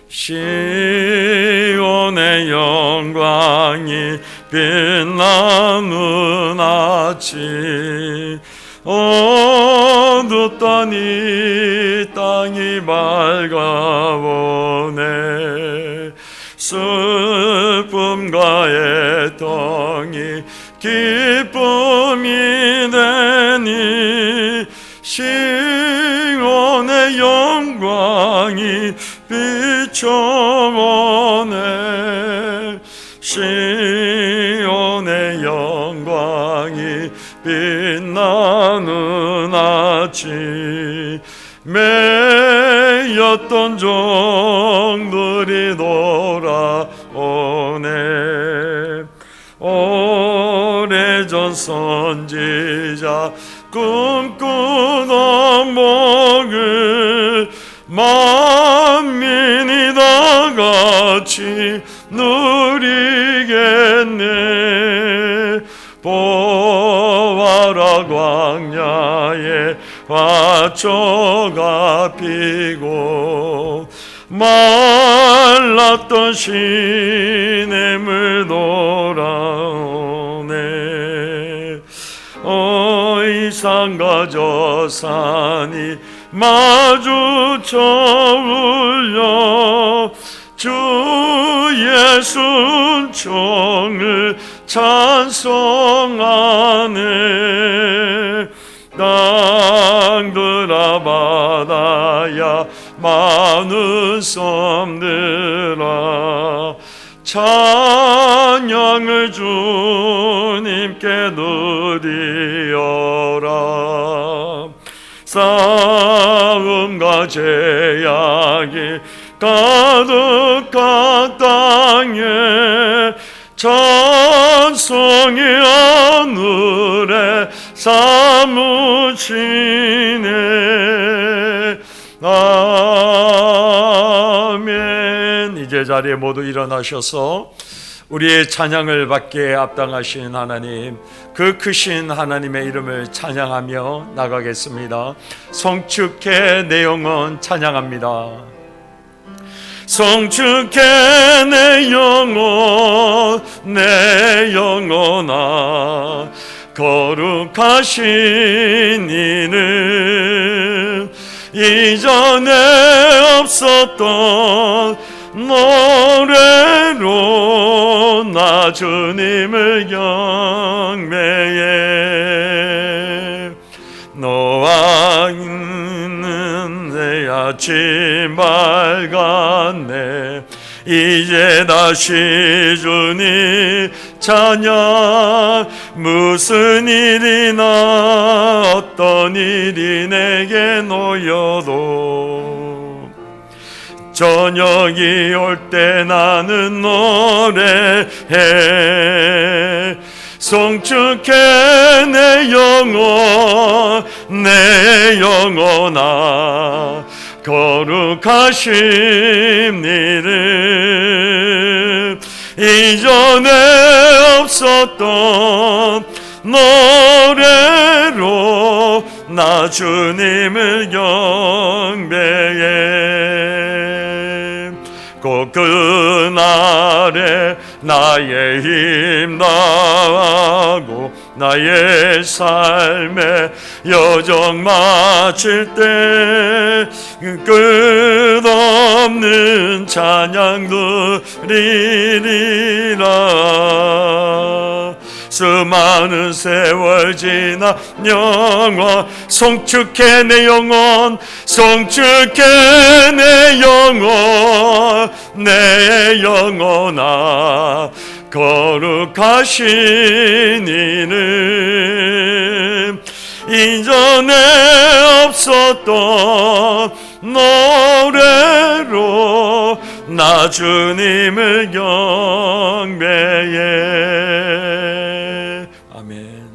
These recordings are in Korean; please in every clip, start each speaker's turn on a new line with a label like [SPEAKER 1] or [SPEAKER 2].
[SPEAKER 1] 시온의 영광이 빛나는 아침, 어둡던 이 땅이 밝아오네. 슬픔과 애통이 기쁨이 되니 시온의 영광이 비춰오네. 시온의 영광이 빛나는 아침, 매였던 종들이 돌아오네. 오래전 선지자 꿈꾸던 복을 만민이 다 같이 누리겠네. 보아라, 광야에 화초가 피고 말랐던 시냇물 돌아오네. 이 산과 저 산이 마주쳐 울려 주의 순종을 찬송하네. 땅들아 바다야 많은 섬들아 찬양을 주님께 드리어라. 싸움과 제약이 가득한 땅에 찬송이 하늘에 사무치네. 아멘. 이제 자리에 모두 일어나셔서 우리의 찬양을 받게 합당하신 하나님, 그 크신 하나님의 이름을 찬양하며 나가겠습니다. 송축해 내 영혼 찬양합니다. 송축해 내 영혼, 내 영혼아, 거룩하신 이는 이전에 없었던 노래로 나 주님을 경배해. 너와 있는 내 아침 밝았네. 이제 다시 주님 찬양. 무슨 일이나 어떤 일이 내게 놓여도 저녁이 올 때 나는 노래해. 송축해 내 영혼, 내 영혼아, 거룩하신 이름 이전에 없었던 노래로 나 주님을 경배해. 꼭 그날에 나의 힘 다하고 나의 삶의 여정 마칠 때 끝없는 찬양 드리리라. 수많은 세월 지나 영원 송축해 내 영혼, 송축해 내 영혼, 내 영혼아, 거룩하신 이는 이전에 없었던 노래로 나 주님을 경배해. 아멘.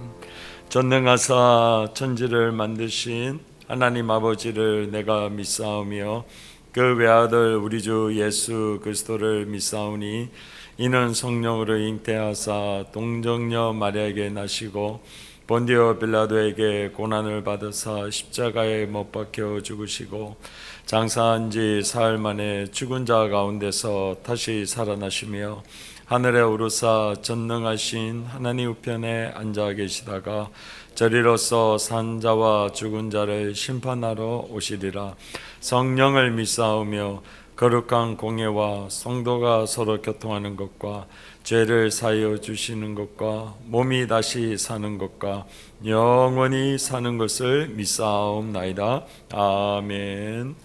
[SPEAKER 1] 전능하사 천지를 만드신 하나님 아버지를 내가 믿사오며 그 외아들 우리 주 예수 그리스도를 믿사오니 이는 성령으로 잉태하사 동정녀 마리아에게 나시고 본디오 빌라도에게 고난을 받으사 십자가에 못 박혀 죽으시고 장사한 지 사흘 만에 죽은 자 가운데서 다시 살아나시며 하늘에 오르사 전능하신 하나님 우편에 앉아 계시다가 저리로서 산 자와 죽은 자를 심판하러 오시리라. 성령을 믿사오며 거룩한 공예와 성도가 서로 교통하는 것과 죄를 사하여 주시는 것과 몸이 다시 사는 것과 영원히 사는 것을 믿사옵나이다. 아멘.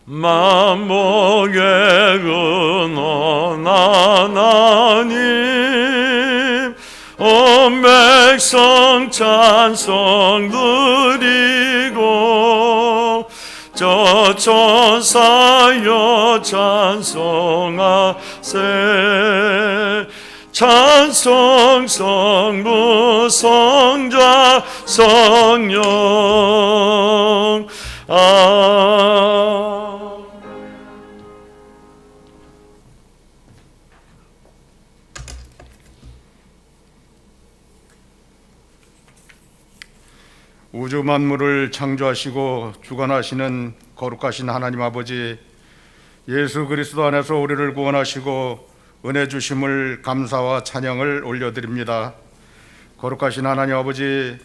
[SPEAKER 1] 만복의 근원 하나님 온 백성 찬송 드리고 저 천사여 찬송하세. 찬송 성부 성자 성령
[SPEAKER 2] 우주 만물을 창조하시고 주관하시는 거룩하신 하나님 아버지, 예수 그리스도 안에서 우리를 구원하시고 은혜 주심을 감사와 찬양을 올려드립니다. 거룩하신 하나님 아버지,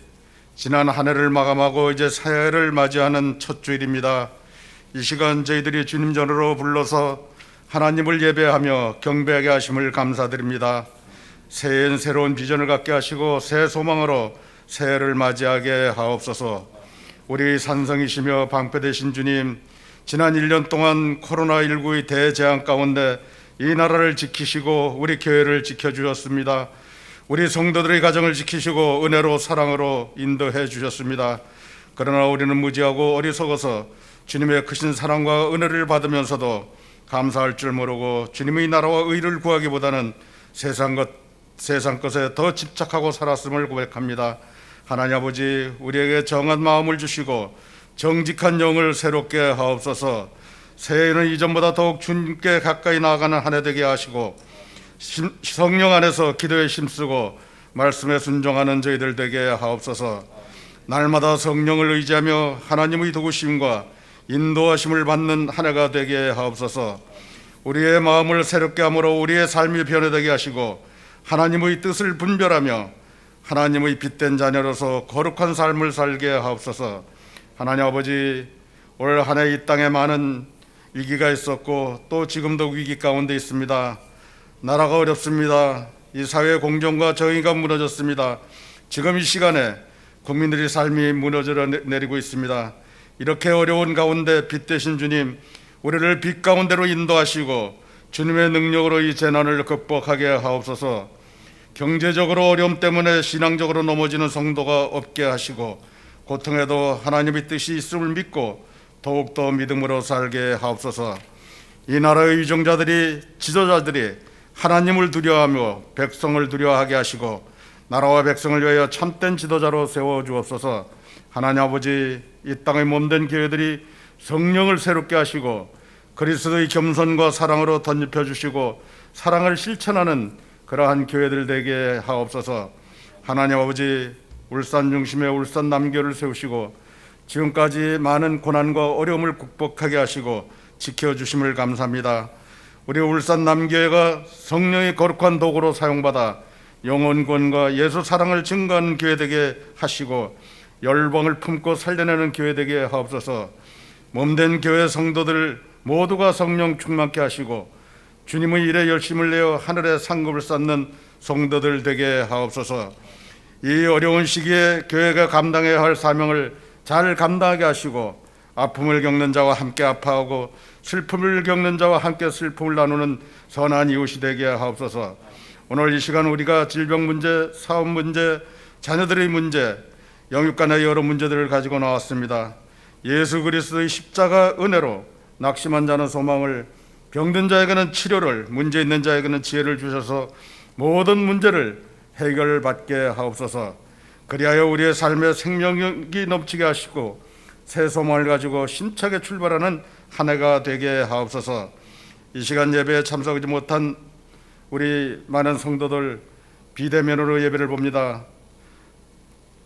[SPEAKER 2] 지난 한 해를 마감하고 이제 새해를 맞이하는 첫 주일입니다. 이 시간 저희들이 주님 전으로 불러서 하나님을 예배하며 경배하게 하심을 감사드립니다. 새해엔 새로운 비전을 갖게 하시고 새 소망으로 새해를 맞이하게 하옵소서. 우리 산성이시며 방패 되신 주님, 지난 1년 동안 코로나19의 대재앙 가운데 이 나라를 지키시고 우리 교회를 지켜주셨습니다. 우리 성도들의 가정을 지키시고 은혜로 사랑으로 인도해 주셨습니다. 그러나 우리는 무지하고 어리석어서 주님의 크신 사랑과 은혜를 받으면서도 감사할 줄 모르고 주님의 나라와 의를 구하기보다는 세상 것에 더 집착하고 살았음을 고백합니다. 하나님 아버지, 우리에게 정한 마음을 주시고 정직한 영을 새롭게 하옵소서. 새해에는 이전보다 더욱 주님께 가까이 나아가는 한 해 되게 하시고 성령 안에서 기도에 힘쓰고 말씀에 순종하는 저희들 되게 하옵소서. 날마다 성령을 의지하며 하나님의 도우심과 인도하심을 받는 한 해가 되게 하옵소서. 우리의 마음을 새롭게 함으로 우리의 삶이 변화되게 하시고 하나님의 뜻을 분별하며 하나님의 빛된 자녀로서 거룩한 삶을 살게 하옵소서. 하나님 아버지, 올 한 해 이 땅에 많은 위기가 있었고 또 지금도 위기 가운데 있습니다. 나라가 어렵습니다. 이 사회 공정과 정의가 무너졌습니다. 지금 이 시간에 국민들의 삶이 무너져 내리고 있습니다. 이렇게 어려운 가운데 빛 되신 주님, 우리를 빛 가운데로 인도하시고 주님의 능력으로 이 재난을 극복하게 하옵소서. 경제적으로 어려움 때문에 신앙적으로 넘어지는 성도가 없게 하시고 고통에도 하나님의 뜻이 있음을 믿고 더욱더 믿음으로 살게 하옵소서. 이 나라의 위정자들이, 지도자들이 하나님을 두려워하며 백성을 두려워하게 하시고 나라와 백성을 위하여 참된 지도자로 세워주옵소서. 하나님 아버지, 이 땅의 몸된 교회들이 성령을 새롭게 하시고 그리스도의 겸손과 사랑으로 덧입혀 주시고 사랑을 실천하는 그러한 교회들 되게 하옵소서. 하나님 아버지, 울산 중심의 울산 남교를 세우시고 지금까지 많은 고난과 어려움을 극복하게 하시고 지켜주심을 감사합니다. 우리 울산 남교회가 성령의 거룩한 도구로 사용받아 영혼권과 예수 사랑을 증거하는 교회 되게 하시고 열방을 품고 살려내는 교회 되게 하옵소서. 몸된 교회 성도들 모두가 성령 충만케 하시고 주님의 일에 열심을 내어 하늘의 상급을 쌓는 성도들 되게 하옵소서. 이 어려운 시기에 교회가 감당해야 할 사명을 잘 감당하게 하시고 아픔을 겪는 자와 함께 아파하고 슬픔을 겪는 자와 함께 슬픔을 나누는 선한 이웃이 되게 하옵소서. 오늘 이 시간 우리가 질병 문제, 사업 문제, 자녀들의 문제, 영육간의 여러 문제들을 가지고 나왔습니다. 예수 그리스도의 십자가 은혜로 낙심한 자는 소망을, 병든 자에게는 치료를, 문제 있는 자에게는 지혜를 주셔서 모든 문제를 해결받게 하옵소서. 그리하여 우리의 삶에 생명력이 넘치게 하시고 새 소망을 가지고 힘차게 출발하는 한 해가 되게 하옵소서. 이 시간 예배에 참석하지 못한 우리 많은 성도들 비대면으로 예배를 봅니다.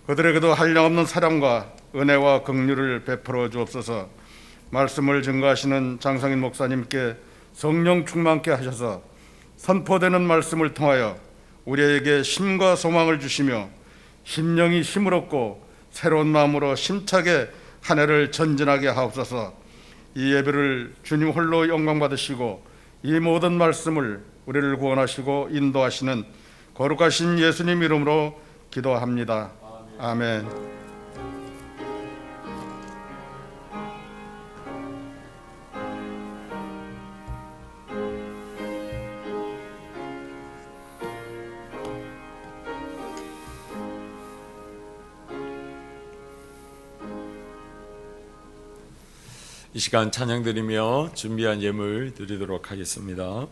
[SPEAKER 2] 그들에게도 한량없는 사랑과 은혜와 긍휼을 베풀어 주옵소서. 말씀을 증거하시는 장성인 목사님께 성령 충만케 하셔서 선포되는 말씀을 통하여 우리에게 힘과 소망을 주시며 심령이 힘을 얻고 새로운 마음으로 힘차게 한 해를 전진하게 하옵소서. 이 예배를 주님 홀로 영광 받으시고 이 모든 말씀을 우리를 구원하시고 인도하시는 거룩하신 예수님 이름으로 기도합니다. 아멘.
[SPEAKER 1] 이 시간 찬양 드리며 준비한 예물 드리도록 하겠습니다.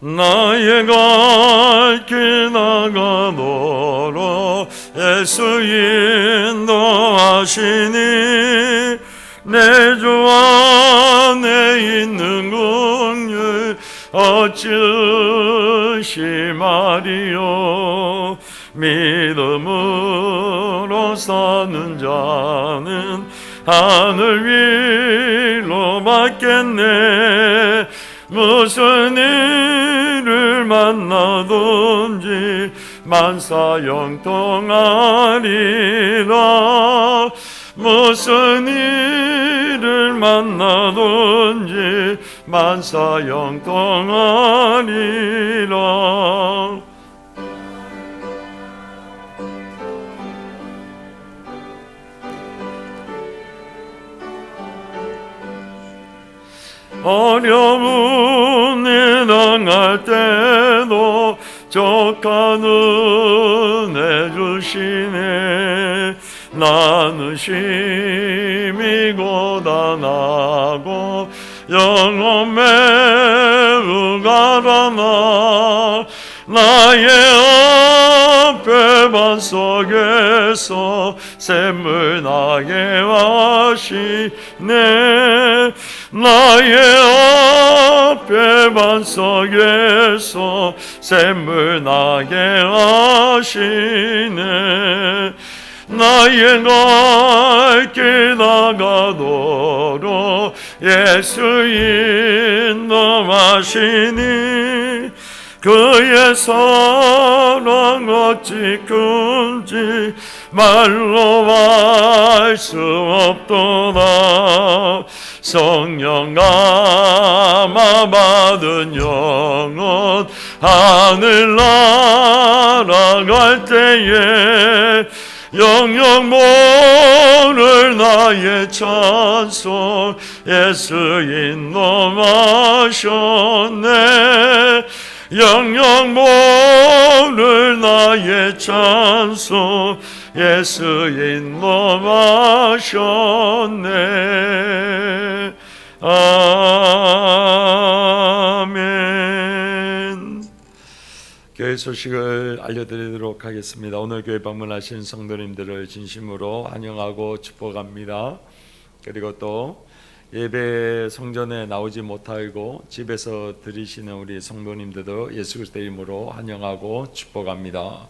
[SPEAKER 1] 나의 갈 길 나가도록 예수 인도하시니 내 주 안에 있는 긍휼 어찌 의심하리요. 믿음으로 사는 자는 하늘 위로 받겠네. 무슨 일을 만나든지 만사형통하리라. 무슨 일을 만나든지 만사형통하리라. 어려움에 당할 때도 족한 은혜 주시네. 나는 심히 고단하고 영혼 매우 가라나. 나의 앞에 반석에서 샘물 나게 하시네. 나의 앞에 반석에서 샘물 나게 하시네. 나의 갈 길 나가도록 예수 인도하시니 그의 사랑 어찌 큰지 말로 알 수 없도다. 성령 감화 받은 영혼 하늘 날아갈 때에 영영 모를 나의 찬송 예수 인도하셨네. 영영 모를 나의 찬송 예수 인도하셨네. 아멘. 교회 소식을 알려드리도록 하겠습니다. 오늘 교회 방문하신 성도님들을 진심으로 환영하고 축복합니다. 그리고 또 예배 성전에 나오지 못하고 집에서 드리시는 우리 성도님들도 예수 그리스도의 이름으로 환영하고 축복합니다.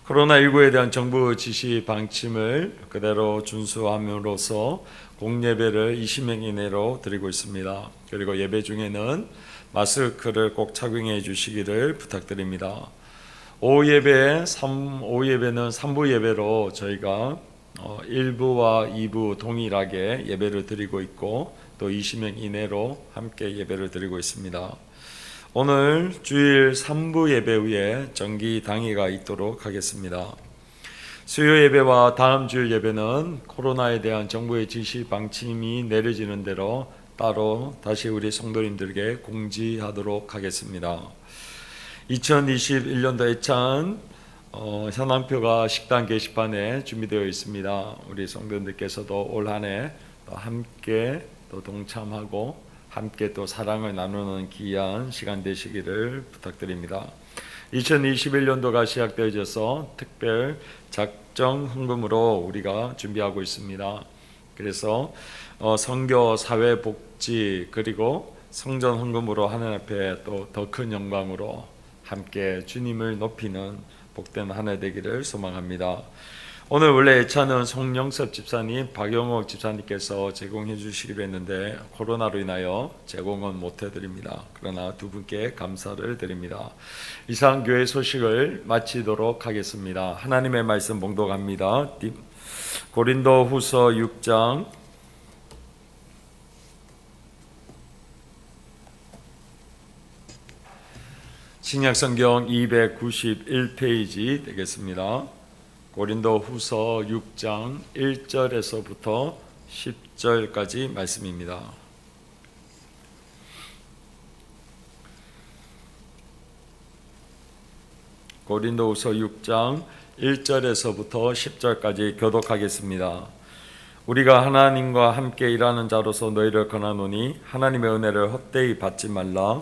[SPEAKER 1] 코로나19에 대한 정부 지시 방침을 그대로 준수함으로써 공예배를 20명 이내로 드리고 있습니다. 그리고 예배 중에는 마스크를 꼭 착용해 주시기를 부탁드립니다. 오후 예배는 3부 예배로 저희가 1부와 2부 동일하게 예배를 드리고 있고 또 20명 이내로 함께 예배를 드리고 있습니다. 오늘 주일 3부 예배 후에 정기 당회가 있도록 하겠습니다. 수요 예배와 다음 주일 예배는 코로나에 대한 정부의 지시 방침이 내려지는 대로 따로 다시 우리 성도님들에게 공지하도록 하겠습니다. 2021년도 애찬 현황표가 식당 게시판에 준비되어 있습니다. 우리 성도님들께서도 올 한 해 함께 또 동참하고 함께 또 사랑을 나누는 귀한 시간 되시기를 부탁드립니다. 2021년도가 시작되어져서 특별 작정 헌금으로 우리가 준비하고 있습니다. 그래서 선교, 사회복지 그리고 성전 헌금으로 하나님 앞에 또 더 큰 영광으로 함께 주님을 높이는 복된 한 해 되기를 소망합니다. 오늘 원래 예찬은 송영섭 집사님, 박영옥 집사님께서 제공해 주시기로 했는데 코로나로 인하여 제공은 못 해드립니다. 그러나 두 분께 감사를 드립니다. 이상 교회 소식을 마치도록 하겠습니다. 하나님의 말씀 봉독합니다. 고린도 후서 6장 신약성경 291페이지 되겠습니다. 고린도 후서 6장 1절에서부터 10절까지 말씀입니다. 고린도 후서 6장 1절에서부터 10절까지 교독하겠습니다. 우리가 하나님과 함께 일하는 자로서 너희를 권하노니 하나님의 은혜를 헛되이 받지 말라.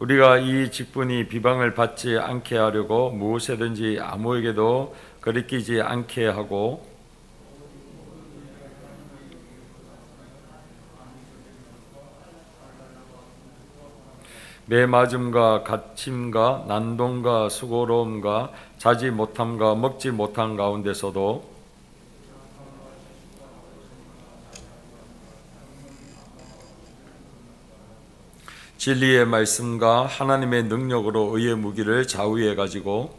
[SPEAKER 1] 우리가 이 직분이 비방을 받지 않게 하려고 무엇이든지 아무에게도 거리끼지 않게 하고 매맞음과 갇힘과 난동과 수고로움과 자지 못함과 먹지 못한 가운데서도 진리의 말씀과 하나님의 능력으로 의의 무기를 좌우해 가지고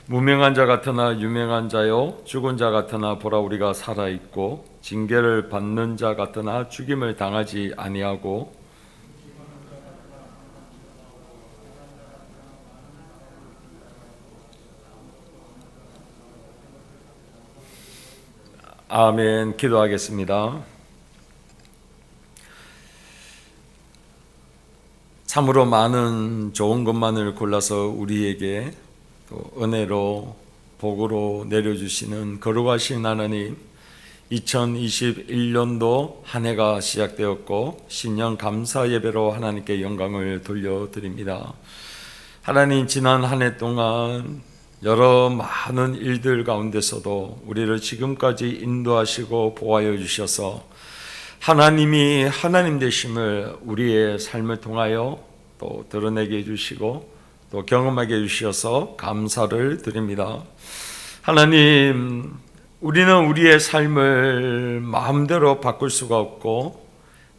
[SPEAKER 1] 무명한 자 같으나 유명한 자요 죽은 자 같으나 보라 우리가 살아 있고 징계를 받는 자 같으나 죽임을 당하지 아니하고 아멘. 기도하겠습니다. 참으로 많은 좋은 것만을 골라서 우리에게 또 은혜로 복으로 내려주시는 거룩하신 하나님, 2021년도 한 해가 시작되었고 신년 감사 예배로 하나님께 영광을 돌려드립니다. 하나님, 지난 한 해 동안 여러 많은 일들 가운데서도 우리를 지금까지 인도하시고 보호하여 주셔서 하나님이 하나님 되심을 우리의 삶을 통하여 또 드러내게 해주시고 또 경험하게 해주셔서 감사를 드립니다. 하나님, 우리는 우리의 삶을 마음대로 바꿀 수가 없고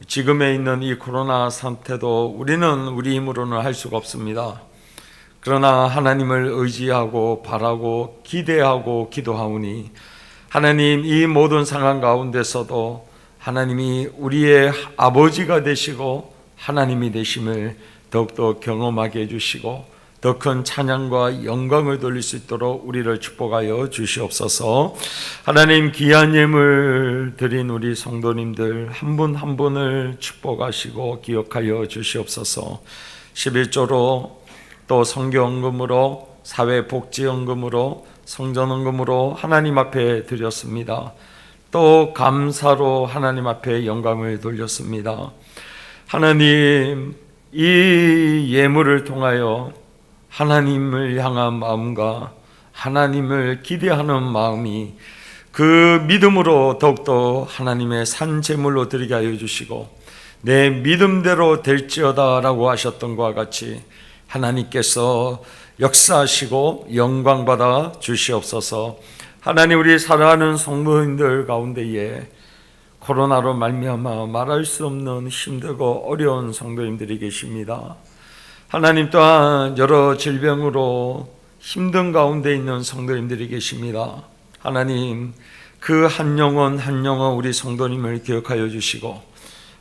[SPEAKER 1] 지금에 있는 이 코로나 상태도 우리는 우리 힘으로는 할 수가 없습니다. 그러나 하나님을 의지하고 바라고 기대하고 기도하오니 하나님, 이 모든 상황 가운데서도 하나님이 우리의 아버지가 되시고 하나님이 되심을 더욱더 경험하게 해주시고 더 큰 찬양과 영광을 돌릴 수 있도록 우리를 축복하여 주시옵소서. 하나님, 귀한 예물 드린 우리 성도님들 한 분 한 분을 축복하시고 기억하여 주시옵소서. 11조로 또 선교헌금으로 사회복지헌금으로 성전헌금으로 하나님 앞에 드렸습니다. 또 감사로 하나님 앞에 영광을 돌렸습니다. 하나님, 이 예물을 통하여 하나님을 향한 마음과 하나님을 기대하는 마음이 그 믿음으로 더욱더 하나님의 산 제물로 드리게 하여 주시고 내 믿음대로 될지어다 라고 하셨던 것과 같이 하나님께서 역사하시고 영광받아 주시옵소서. 하나님, 우리 사랑하는 성도님들 가운데에 코로나로 말미암아 말할 수 없는 힘들고 어려운 성도님들이 계십니다. 하나님, 또한 여러 질병으로 힘든 가운데 있는 성도님들이 계십니다. 하나님, 그 한 영혼 한 영혼 우리 성도님을 기억하여 주시고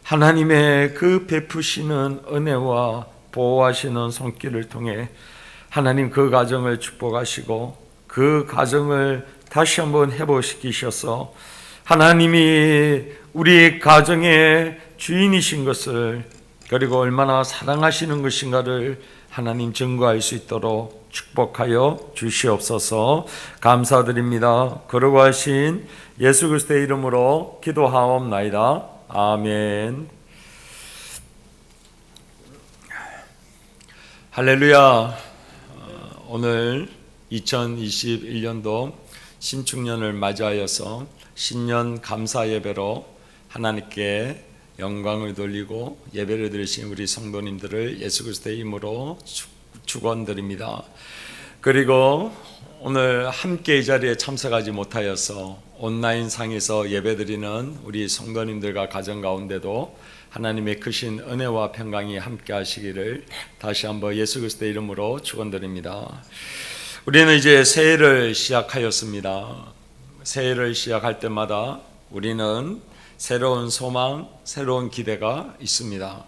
[SPEAKER 1] 하나님의 그 베푸시는 은혜와 보호하시는 손길을 통해 하나님 그 가정을 축복하시고 그 가정을 다시 한번 회복시키셔서 하나님이 우리 가정의 주인이신 것을, 그리고 얼마나 사랑하시는 것인가를 하나님 증거할 수 있도록 축복하여 주시옵소서. 감사드립니다. 거룩하신 예수 그리스도의 이름으로 기도하옵나이다. 아멘. 할렐루야. 오늘 2021년도 신축년을 맞이하여서 신년 감사 예배로 하나님께 영광을 돌리고 예배를 드리신 우리 성도님들을 예수 그리스도의 이름으로 축원드립니다. 그리고 오늘 함께 이 자리에 참석하지 못하여서 온라인 상에서 예배드리는 우리 성도님들과 가정 가운데도 하나님의 크신 은혜와 평강이 함께 하시기를 다시 한번 예수 그리스도의 이름으로 축원드립니다. 우리는 이제 새해를 시작하였습니다. 새해를 시작할 때마다 우리는 새로운 소망, 새로운 기대가 있습니다.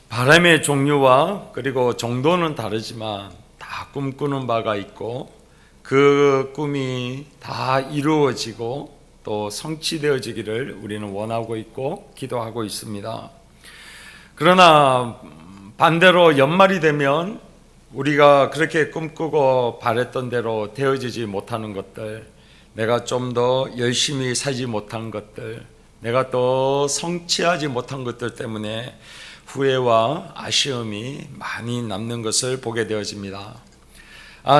[SPEAKER 1] 바람의 종류와 그리고 정도는 다르지만 다 꿈꾸는 바가 있고, 그 꿈이 다 이루어지고 또 성취되어지기를 우리는 원하고 있고 기도하고 있습니다. 그러나 반대로 연말이 되면 우리가 그렇게 꿈꾸고 바랬던 대로 되어지지 못하는 것들, 내가 좀 더 열심히 살지 못한 것들, 내가 또 성취하지 못한 것들 때문에 후회와 아쉬움이 많이 남는 것을 보게 되어집니다.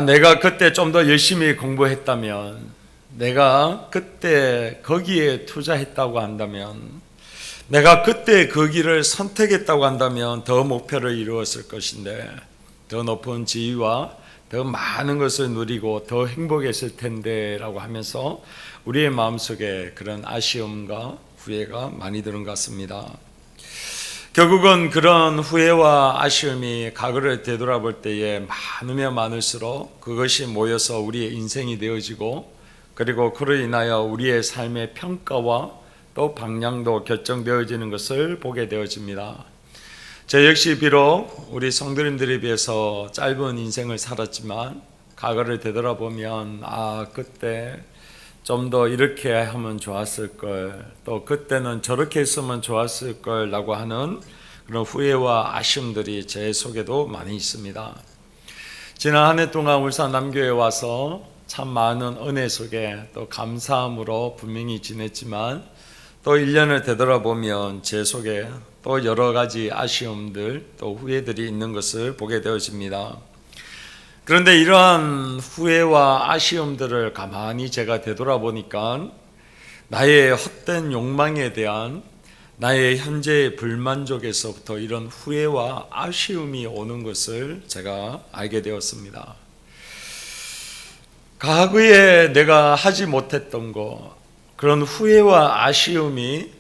[SPEAKER 1] 내가 그때 좀 더 열심히 공부했다면, 내가 그때 거기에 투자했다고 한다면, 내가 그때 그 길을 선택했다고 한다면 더 목표를 이루었을 것인데, 더 높은 지위와 더 많은 것을 누리고 더 행복했을 텐데 라고 하면서 우리의 마음속에 그런 아쉬움과 후회가 많이 드는 것 같습니다. 결국은 그런 후회와 아쉬움이 과거를 되돌아볼 때에 많으면 많을수록 그것이 모여서 우리의 인생이 되어지고, 그리고 그로 인하여 우리의 삶의 평가와 또 방향도 결정되어지는 것을 보게 되어집니다. 저 역시 비록 우리 성도님들에 비해서 짧은 인생을 살았지만 과거를 되돌아보면 그때 좀 더 이렇게 하면 좋았을 걸, 또 그때는 저렇게 했으면 좋았을 걸 라고 하는 그런 후회와 아쉬움들이 제 속에도 많이 있습니다. 지난 한 해 동안 울산 남교에 와서 참 많은 은혜 속에 또 감사함으로 분명히 지냈지만, 또 1년을 되돌아보면 제 속에 또 여러 가지 아쉬움들, 또 후회들이 있는 것을 보게 되어집니다. 그런데 이러한 후회와 아쉬움들을 가만히 제가 되돌아보니까 나의 헛된 욕망에 대한 나의 현재의 불만족에서부터 이런 후회와 아쉬움이 오는 것을 제가 알게 되었습니다. 과거에 내가 하지 못했던 거, 그런 후회와 아쉬움이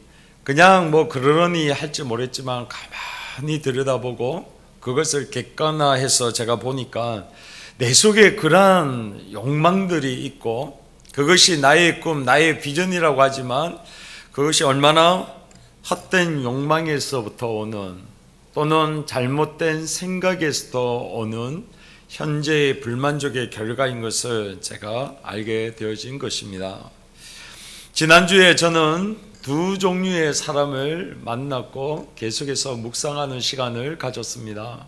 [SPEAKER 1] 그냥 그러려니 할지 모르겠지만 가만히 들여다보고 그것을 객관화해서 제가 보니까 내 속에 그러한 욕망들이 있고, 그것이 나의 꿈, 나의 비전이라고 하지만 그것이 얼마나 헛된 욕망에서부터 오는, 또는 잘못된 생각에서부터 오는 현재의 불만족의 결과인 것을 제가 알게 되어진 것입니다. 지난주에 저는 두 종류의 사람을 만났고 계속해서 묵상하는 시간을 가졌습니다.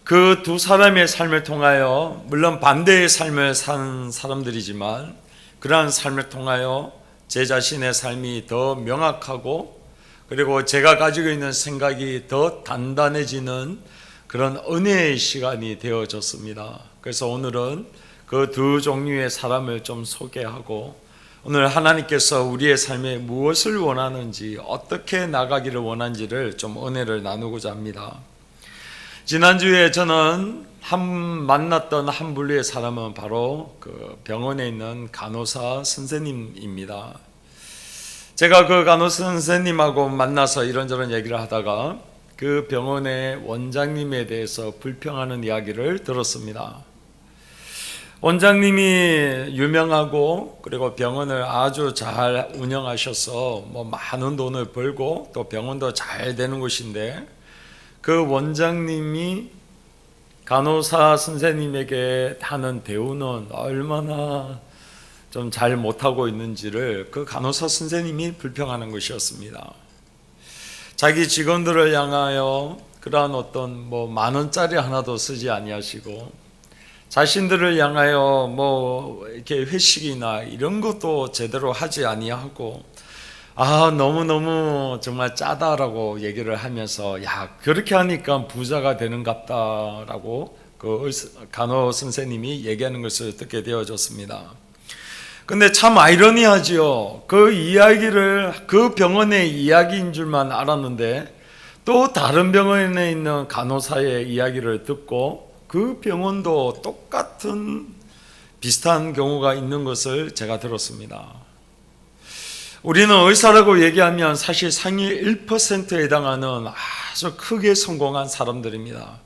[SPEAKER 1] 그 두 사람의 삶을 통하여, 물론 반대의 삶을 산 사람들이지만 그러한 삶을 통하여 제 자신의 삶이 더 명확하고, 그리고 제가 가지고 있는 생각이 더 단단해지는 그런 은혜의 시간이 되어졌습니다. 그래서 오늘은 그 두 종류의 사람을 좀 소개하고, 오늘 하나님께서 우리의 삶에 무엇을 원하는지, 어떻게 나가기를 원하는지를 좀 은혜를 나누고자 합니다. 지난주에 저는 만났던 한 분류의 사람은 바로 그 병원에 있는 간호사 선생님입니다. 제가 그 간호사 선생님하고 만나서 이런저런 얘기를 하다가 그 병원의 원장님에 대해서 불평하는 이야기를 들었습니다. 원장님이 유명하고, 그리고 병원을 아주 잘 운영하셔서 많은 돈을 벌고 또 병원도 잘 되는 곳인데, 그 원장님이 간호사 선생님에게 하는 대우는 얼마나 좀 잘 못하고 있는지를 그 간호사 선생님이 불평하는 것이었습니다. 자기 직원들을 향하여 그러한 어떤 만 원짜리 하나도 쓰지 아니하시고, 자신들을 향하여 이렇게 회식이나 이런 것도 제대로 하지 아니하고, 너무너무 정말 짜다라고 얘기를 하면서, 그렇게 하니까 부자가 되는갑다라고 그 간호 선생님이 얘기하는 것을 듣게 되어졌습니다. 근데 참 아이러니하지요. 그 이야기를 그 병원의 이야기인 줄만 알았는데, 또 다른 병원에 있는 간호사의 이야기를 듣고 그 병원도 똑같은 비슷한 경우가 있는 것을 제가 들었습니다. 우리는 의사라고 얘기하면 사실 상위 1%에 해당하는 아주 크게 성공한 사람들입니다.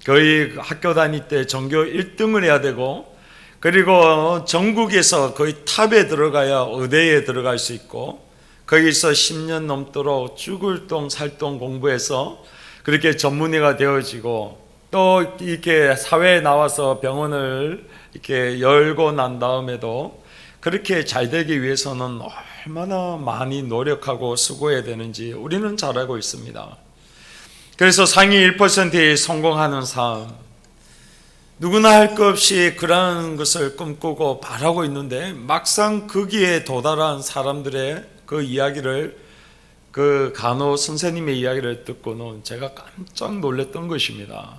[SPEAKER 1] 거의 학교 다닐 때 전교 1등을 해야 되고, 그리고 전국에서 거의 탑에 들어가야 의대에 들어갈 수 있고, 거기서 10년 넘도록 죽을 똥 살똥 공부해서 그렇게 전문의가 되어지고, 또 이렇게 사회에 나와서 병원을 이렇게 열고 난 다음에도 그렇게 잘 되기 위해서는 얼마나 많이 노력하고 수고해야 되는지 우리는 잘 알고 있습니다. 그래서 상위 1%에 성공하는 삶, 누구나 할 것 없이 그러한 것을 꿈꾸고 바라고 있는데, 막상 거기에 도달한 사람들의 그 이야기를, 그 간호 선생님의 이야기를 듣고는 제가 깜짝 놀랐던 것입니다.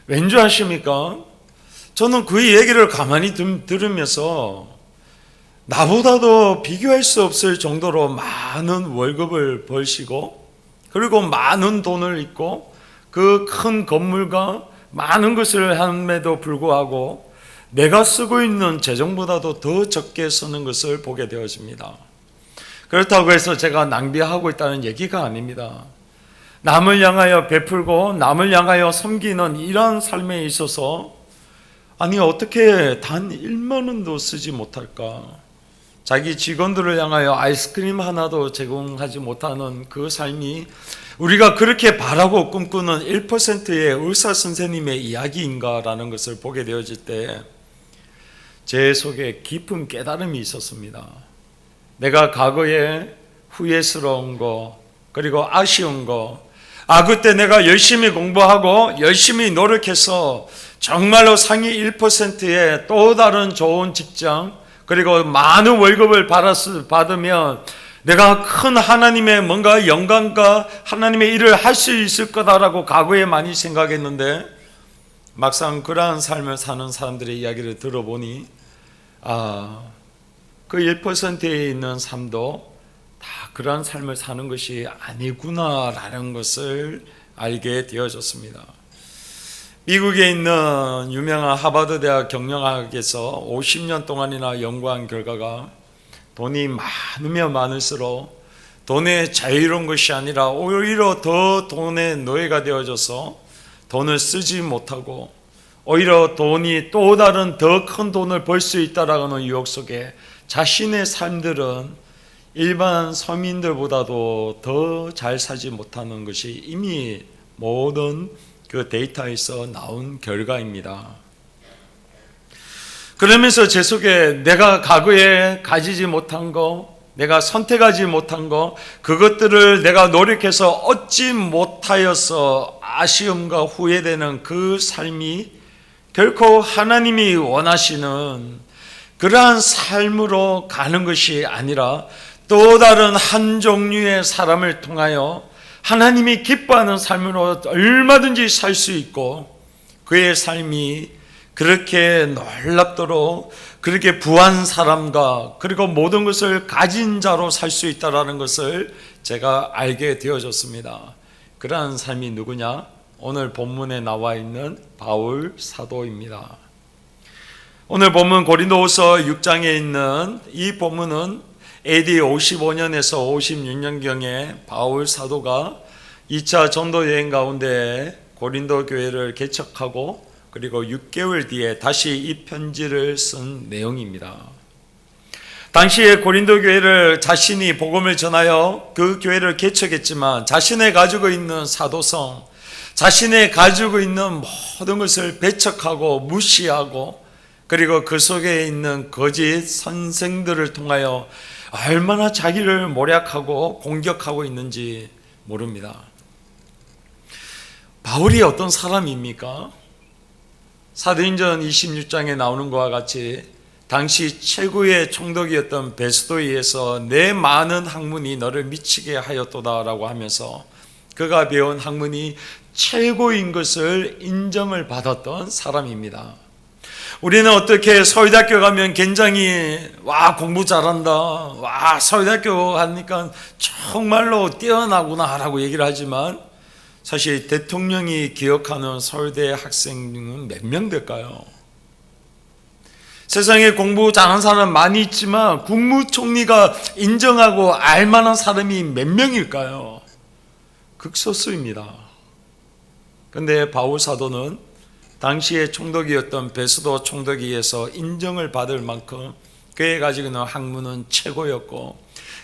[SPEAKER 1] 왠지 아십니까? 저는 그 얘기를 가만히 들으면서 나보다도 비교할 수 없을 정도로 많은 월급을 벌시고, 그리고 많은 돈을 있고, 그 큰 건물과 많은 것을 함에도 불구하고 내가 쓰고 있는 재정보다도 더 적게 쓰는 것을 보게 되어집니다. 그렇다고 해서 제가 낭비하고 있다는 얘기가 아닙니다. 남을 향하여 베풀고 남을 향하여 섬기는 이러한 삶에 있어서, 어떻게 단 1만 원도 쓰지 못할까? 자기 직원들을 향하여 아이스크림 하나도 제공하지 못하는 그 삶이 우리가 그렇게 바라고 꿈꾸는 1%의 의사 선생님의 이야기인가라는 것을 보게 되어질 때 제 속에 깊은 깨달음이 있었습니다. 내가 과거에 후회스러운 거, 그리고 아쉬운 거, 그때 내가 열심히 공부하고 열심히 노력해서 정말로 상위 1%의 또 다른 좋은 직장, 그리고 많은 월급을 받으면 내가 큰 하나님의 뭔가 영광과 하나님의 일을 할 수 있을 거다라고 과거에 많이 생각했는데, 막상 그러한 삶을 사는 사람들의 이야기를 들어보니 그 1%에 있는 삶도 다 그러한 삶을 사는 것이 아니구나라는 것을 알게 되어졌습니다. 미국에 있는 유명한 하버드 대학 경영학에서 50년 동안이나 연구한 결과가, 돈이 많으면 많을수록 돈의 자유로운 것이 아니라 오히려 더 돈의 노예가 되어져서 돈을 쓰지 못하고, 오히려 돈이 또 다른 더 큰 돈을 벌 수 있다라는 유혹 속에 자신의 삶들은 일반 서민들보다도 더 잘 살지 못하는 것이 이미 모든 그 데이터에서 나온 결과입니다. 그러면서 제 속에 내가 과거에 가지지 못한 거, 내가 선택하지 못한 거, 그것들을 내가 노력해서 얻지 못하여서 아쉬움과 후회되는 그 삶이 결코 하나님이 원하시는 그러한 삶으로 가는 것이 아니라 또 다른 한 종류의 사람을 통하여 하나님이 기뻐하는 삶으로 얼마든지 살 수 있고, 그의 삶이 그렇게 놀랍도록 그렇게 부한 사람과 그리고 모든 것을 가진 자로 살 수 있다는 것을 제가 알게 되어졌습니다. 그러한 삶이 누구냐? 오늘 본문에 나와 있는 바울 사도입니다. 오늘 본문 고린도후서 6장에 있는 이 본문은 AD 55년에서 56년경에 바울 사도가 2차 전도 여행 가운데 고린도 교회를 개척하고, 그리고 6개월 뒤에 다시 이 편지를 쓴 내용입니다. 당시에 고린도 교회를 자신이 복음을 전하여 그 교회를 개척했지만, 자신의 가지고 있는 사도성, 자신의 가지고 있는 모든 것을 배척하고 무시하고, 그리고 그 속에 있는 거짓 선생들을 통하여 얼마나 자기를 모략하고 공격하고 있는지 모릅니다. 바울이 어떤 사람입니까? 사도행전 26장에 나오는 것과 같이 당시 최고의 총독이었던 베스도에 의해서 내 많은 학문이 너를 미치게 하였도다라고 하면서 그가 배운 학문이 최고인 것을 인정을 받았던 사람입니다. 우리는 어떻게 서울대학교 가면 굉장히 공부 잘한다, 서울대학교 가니까 정말로 뛰어나구나 라고 얘기를 하지만 사실 대통령이 기억하는 서울대 학생은 몇 명 될까요? 세상에 공부 잘하는 사람 많이 있지만 국무총리가 인정하고 알만한 사람이 몇 명일까요? 극소수입니다. 그런데 바울 사도는 당시의 총독이었던 베스도 총독에 의해서 인정을 받을 만큼 그의 가지고 있는 학문은 최고였고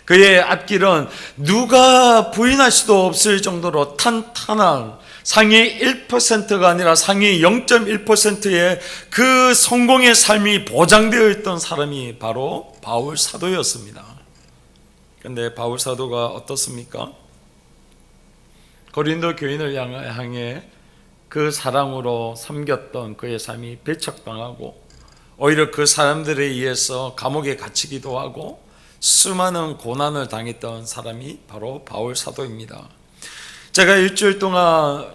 [SPEAKER 1] 그의 앞길은 누가 부인할 수도 없을 정도로 탄탄한 상위 1%가 아니라 상위 0.1%의 그 성공의 삶이 보장되어 있던 사람이 바로 바울 사도였습니다. 그런데 바울 사도가 어떻습니까? 고린도 교인을 향해 그 사랑으로 섬겼던 그의 삶이 배척당하고 오히려 그 사람들에 의해서 감옥에 갇히기도 하고 수많은 고난을 당했던 사람이 바로 바울 사도입니다. 제가 일주일 동안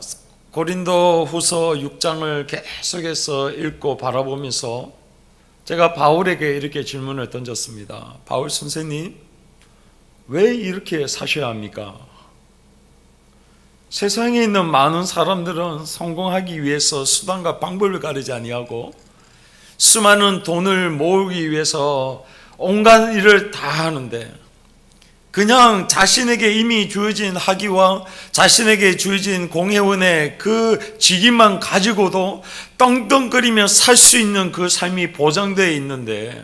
[SPEAKER 1] 고린도 후서 6장을 계속해서 읽고 바라보면서 제가 바울에게 이렇게 질문을 던졌습니다. 바울 선생님, 왜 이렇게 사셔야 합니까? 세상에 있는 많은 사람들은 성공하기 위해서 수단과 방법을 가리지 아니하고 수많은 돈을 모으기 위해서 온갖 일을 다 하는데 그냥 자신에게 이미 주어진 학위와 자신에게 주어진 공회원의 그 직위만 가지고도 떵떵거리며 살 수 있는 그 삶이 보장되어 있는데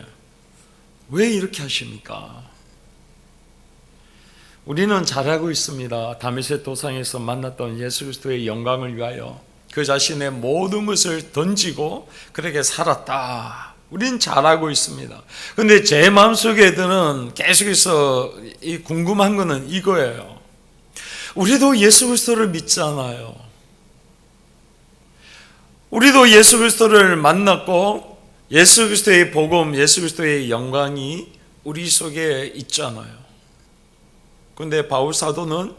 [SPEAKER 1] 왜 이렇게 하십니까? 우리는 잘 알고 있습니다. 다메섹 도상에서 만났던 예수 그리스도의 영광을 위하여 그 자신의 모든 것을 던지고 그렇게 살았다. 우리는 잘 알고 있습니다. 그런데 제 마음속에 드는 계속해서 궁금한 거는 이거예요. 우리도 예수 그리스도를 믿잖아요. 우리도 예수 그리스도를 만났고 예수 그리스도의 복음, 예수 그리스도의 영광이 우리 속에 있잖아요. 그런데 바울 사도는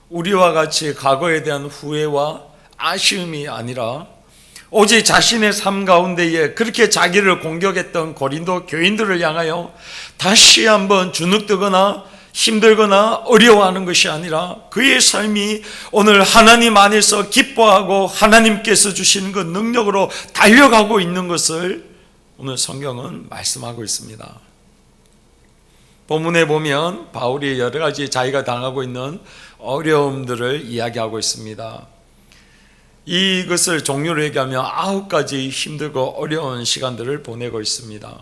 [SPEAKER 1] 우리와 같이 과거에 대한 후회와 아쉬움이 아니라 오직 자신의 삶 가운데에 그렇게 자기를 공격했던 고린도 교인들을 향하여 다시 한번 주눅들거나 힘들거나 어려워하는 것이 아니라 그의 삶이 오늘 하나님 안에서 기뻐하고 하나님께서 주시는 그 능력으로 달려가고 있는 것을 오늘 성경은 말씀하고 있습니다. 본문에 보면 바울이 여러 가지 자기가 당하고 있는 어려움들을 이야기하고 있습니다. 이것을 종류로 얘기하면 9가지 힘들고 어려운 시간들을 보내고 있습니다.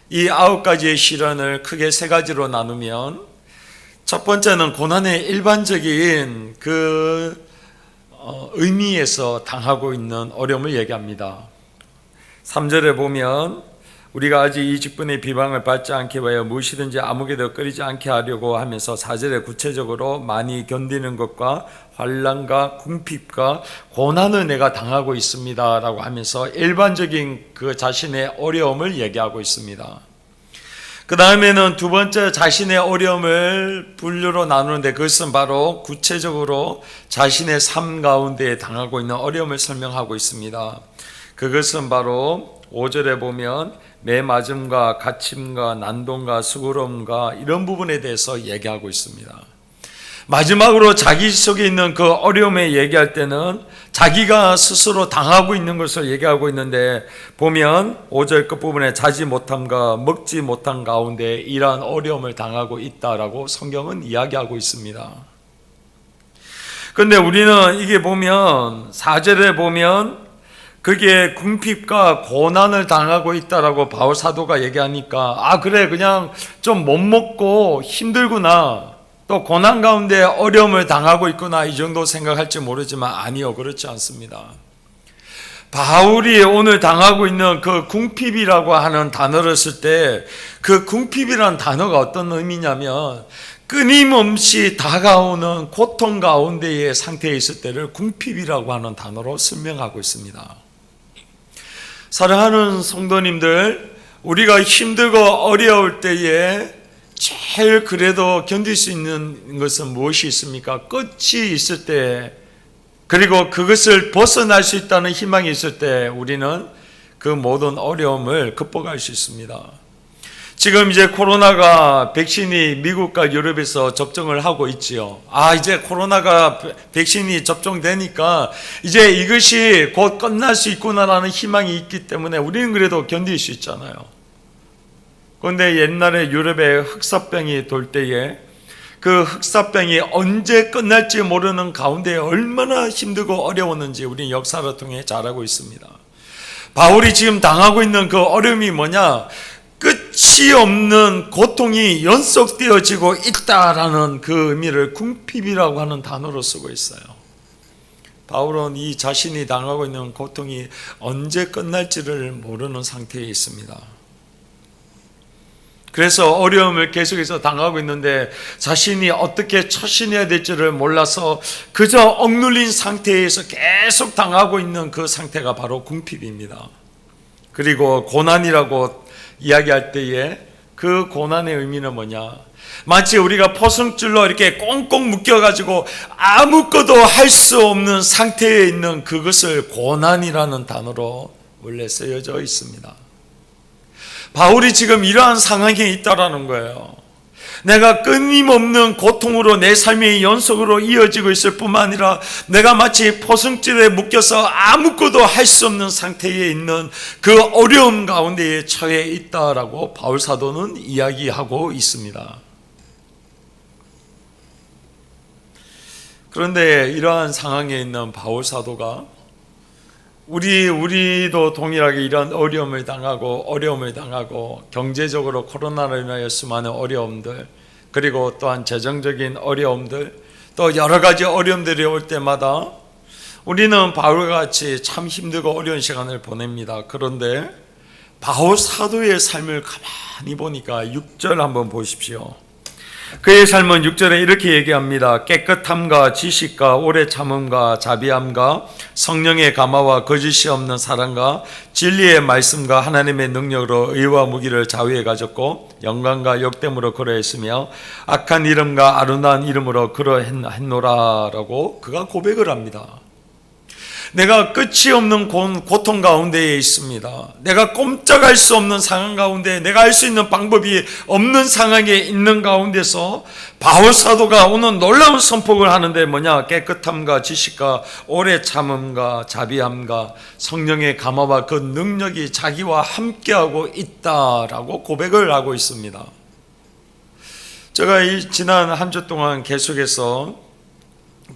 [SPEAKER 1] 이 9가지의 시련을 크게 3가지로 나누면 첫 번째는 고난의 일반적인 그 의미에서 당하고 있는 어려움을 얘기합니다. 3절에 보면 우리가 아직 이 직분의 비방을 받지 않게 하여 무엇이든지 아무개도 끓이지 않게 하려고 하면서 4절에 구체적으로 많이 견디는 것과 환난과 궁핍과 고난을 내가 당하고 있습니다 라고 하면서 일반적인 그 자신의 어려움을 얘기하고 있습니다. 그 다음에는 두 번째 자신의 어려움을 분류로 나누는데 그것은 바로 구체적으로 자신의 삶 가운데 당하고 있는 어려움을 설명하고 있습니다. 그것은 바로 5절에 보면 매맞음과 갇힘과 난동과 수고로움과 이런 부분에 대해서 얘기하고 있습니다. 마지막으로 자기 속에 있는 그 어려움에 얘기할 때는 자기가 스스로 당하고 있는 것을 얘기하고 있는데 보면 5절 끝부분에 자지 못함과 먹지 못한 가운데 이러한 어려움을 당하고 있다라고 성경은 이야기하고 있습니다. 그런데 우리는 이게 보면 4절에 보면 그게 궁핍과 고난을 당하고 있다라고 바울 사도가 얘기하니까 그래 그냥 좀 못 먹고 힘들구나 또 고난 가운데 어려움을 당하고 있구나 이 정도 생각할지 모르지만 아니요 그렇지 않습니다. 바울이 오늘 당하고 있는 그 궁핍이라고 하는 단어를 쓸 때 그 궁핍이라는 단어가 어떤 의미냐면 끊임없이 다가오는 고통 가운데의 상태에 있을 때를 궁핍이라고 하는 단어로 설명하고 있습니다. 사랑하는 성도님들, 우리가 힘들고 어려울 때에 제일 그래도 견딜 수 있는 것은 무엇이 있습니까? 끝이 있을 때, 그리고 그것을 벗어날 수 있다는 희망이 있을 때 우리는 그 모든 어려움을 극복할 수 있습니다. 지금 이제 코로나가 백신이 미국과 유럽에서 접종을 하고 있지요. 이제 코로나가 백신이 접종되니까 이제 이것이 곧 끝날 수 있구나라는 희망이 있기 때문에 우리는 그래도 견딜 수 있잖아요. 그런데 옛날에 유럽에 흑사병이 돌 때에 그 흑사병이 언제 끝날지 모르는 가운데 얼마나 힘들고 어려웠는지 우리는 역사를 통해 잘 알고 있습니다. 바울이 지금 당하고 있는 그 어려움이 뭐냐? 끝이 없는 고통이 연속되어지고 있다라는 그 의미를 궁핍이라고 하는 단어로 쓰고 있어요. 바울은 이 자신이 당하고 있는 고통이 언제 끝날지를 모르는 상태에 있습니다. 그래서 어려움을 계속해서 당하고 있는데 자신이 어떻게 처신해야 될지를 몰라서 그저 억눌린 상태에서 계속 당하고 있는 그 상태가 바로 궁핍입니다. 그리고 고난이라고 이야기할 때에 그 고난의 의미는 뭐냐? 마치 우리가 포승줄로 이렇게 꽁꽁 묶여가지고 아무것도 할 수 없는 상태에 있는 그것을 고난이라는 단어로 원래 쓰여져 있습니다. 바울이 지금 이러한 상황에 있다라는 거예요. 내가 끊임없는 고통으로 내 삶이 연속으로 이어지고 있을 뿐만 아니라 내가 마치 포승줄에 묶여서 아무것도 할 수 없는 상태에 있는 그 어려움 가운데에 처해 있다라고 바울 사도는 이야기하고 있습니다. 그런데 이러한 상황에 있는 바울 사도가 우리도 동일하게 이런 어려움을 당하고 경제적으로 코로나로 인하여 수많은 어려움들, 그리고 또한 재정적인 어려움들, 또 여러 가지 어려움들이 올 때마다 우리는 바울과 같이 참 힘들고 어려운 시간을 보냅니다. 그런데 바울 사도의 삶을 가만히 보니까 6절 한번 보십시오. 그의 삶은 6절에 이렇게 얘기합니다. 깨끗함과 지식과 오래 참음과 자비함과 성령의 감화와 거짓이 없는 사랑과 진리의 말씀과 하나님의 능력으로 의와 무기를 자위해 가졌고 영광과 역됨으로 그러했으며 악한 이름과 아름다운 이름으로 그러했노라라고 그가 고백을 합니다. 내가 끝이 없는 고통 가운데에 있습니다. 내가 꼼짝할 수 없는 상황 가운데, 내가 할 수 있는 방법이 없는 상황에 있는 가운데서 바울 사도가 오늘 놀라운 선포를 하는데 뭐냐? 깨끗함과 지식과 오래 참음과 자비함과 성령의 감화와 그 능력이 자기와 함께하고 있다라고 고백을 하고 있습니다. 제가 지난 한 주 동안 계속해서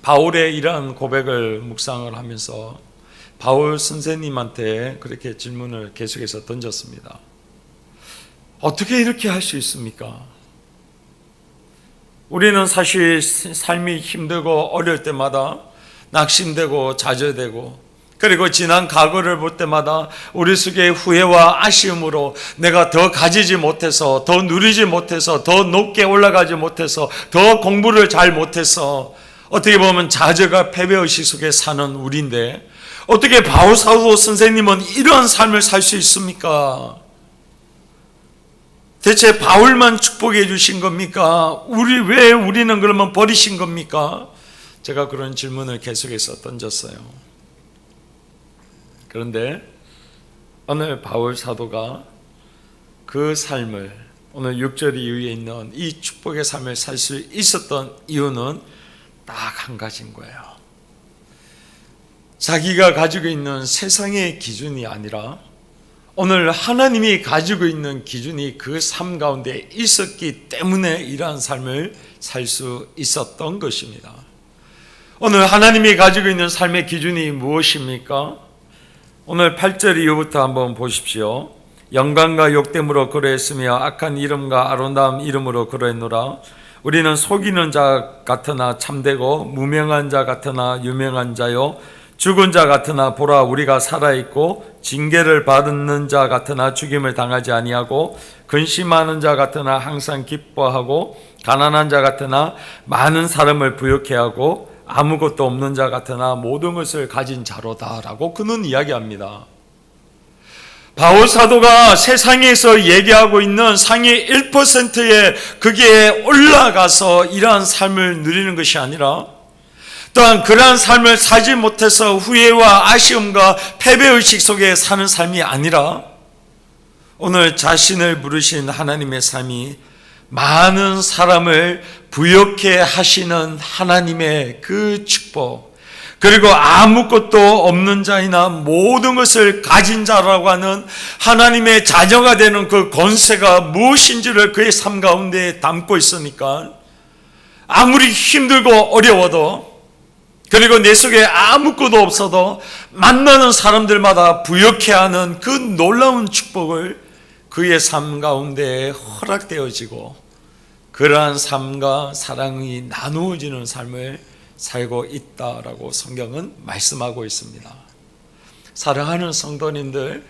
[SPEAKER 1] 바울의 이러한 고백을 묵상을 하면서 바울 선생님한테 그렇게 질문을 계속해서 던졌습니다. 어떻게 이렇게 할 수 있습니까? 우리는 사실 삶이 힘들고 어려울 때마다 낙심되고 좌절되고, 그리고 지난 과거를 볼 때마다 우리 속에 후회와 아쉬움으로 내가 더 가지지 못해서, 더 누리지 못해서, 더 높게 올라가지 못해서, 더 공부를 잘 못해서 어떻게 보면 좌절과 패배의식 속에 사는 우리인데 어떻게 바울 사도 선생님은 이러한 삶을 살 수 있습니까? 대체 바울만 축복해 주신 겁니까? 왜 우리는 그러면 버리신 겁니까? 제가 그런 질문을 계속해서 던졌어요. 그런데 오늘 바울 사도가 그 삶을, 오늘 6절 이후에 있는 이 축복의 삶을 살 수 있었던 이유는 딱 한 가지인 거예요. 자기가 가지고 있는 세상의 기준이 아니라 오늘 하나님이 가지고 있는 기준이 그 삶 가운데 있었기 때문에 이러한 삶을 살 수 있었던 것입니다. 오늘 하나님이 가지고 있는 삶의 기준이 무엇입니까? 오늘 8절 이후부터 한번 보십시오. 영광과 욕됨으로 그러했으며 악한 이름과 아름다운 이름으로 그러했노라. 우리는 속이는 자 같으나 참되고 무명한 자 같으나 유명한 자요 죽은 자 같으나 보라 우리가 살아있고 징계를 받는 자 같으나 죽임을 당하지 아니하고 근심하는 자 같으나 항상 기뻐하고 가난한 자 같으나 많은 사람을 부욕해 하고 아무것도 없는 자 같으나 모든 것을 가진 자로다라고 그는 이야기합니다. 바울 사도가 세상에서 얘기하고 있는 상위 1%의 거기에 올라가서 이러한 삶을 누리는 것이 아니라 또한 그러한 삶을 살지 못해서 후회와 아쉬움과 패배의식 속에 사는 삶이 아니라 오늘 자신을 부르신 하나님의 삶이 많은 사람을 부욕해 하시는 하나님의 그 축복, 그리고 아무것도 없는 자이나 모든 것을 가진 자라고 하는 하나님의 자녀가 되는 그 권세가 무엇인지를 그의 삶 가운데 담고 있으니까 아무리 힘들고 어려워도, 그리고 내 속에 아무것도 없어도 만나는 사람들마다 부욕해 하는 그 놀라운 축복을 그의 삶 가운데 허락되어지고 그러한 삶과 사랑이 나누어지는 삶을 살고 있다라고 성경은 말씀하고 있습니다. 사랑하는 성도님들,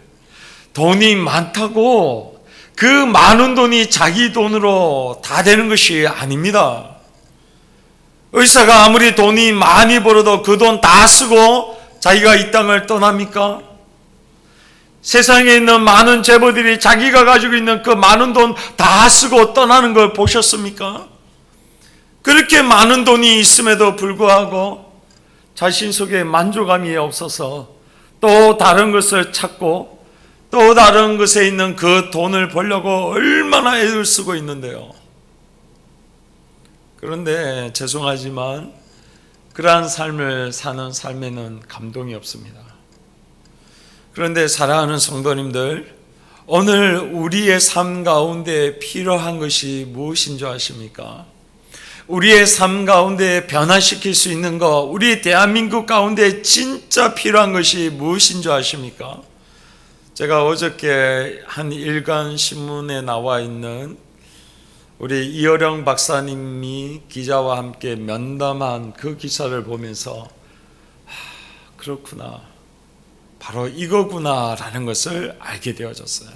[SPEAKER 1] 돈이 많다고 그 많은 돈이 자기 돈으로 다 되는 것이 아닙니다. 의사가 아무리 돈이 많이 벌어도 그 돈 다 쓰고 자기가 이 땅을 떠납니까? 세상에 있는 많은 재벌들이 자기가 가지고 있는 그 많은 돈 다 쓰고 떠나는 걸 보셨습니까? 그렇게 많은 돈이 있음에도 불구하고 자신 속에 만족감이 없어서 또 다른 것을 찾고 또 다른 것에 있는 그 돈을 벌려고 얼마나 애를 쓰고 있는데요. 그런데 죄송하지만 그러한 삶을 사는 삶에는 감동이 없습니다. 그런데 사랑하는 성도님들, 오늘 우리의 삶 가운데 필요한 것이 무엇인 줄 아십니까? 우리의 삶 가운데 변화시킬 수 있는 것, 우리 대한민국 가운데 진짜 필요한 것이 무엇인 줄 아십니까? 제가 어저께 한 일간 신문에 나와 있는 우리 이어령 박사님이 기자와 함께 면담한 그 기사를 보면서 그렇구나, 바로 이거구나라는 것을 알게 되어졌어요.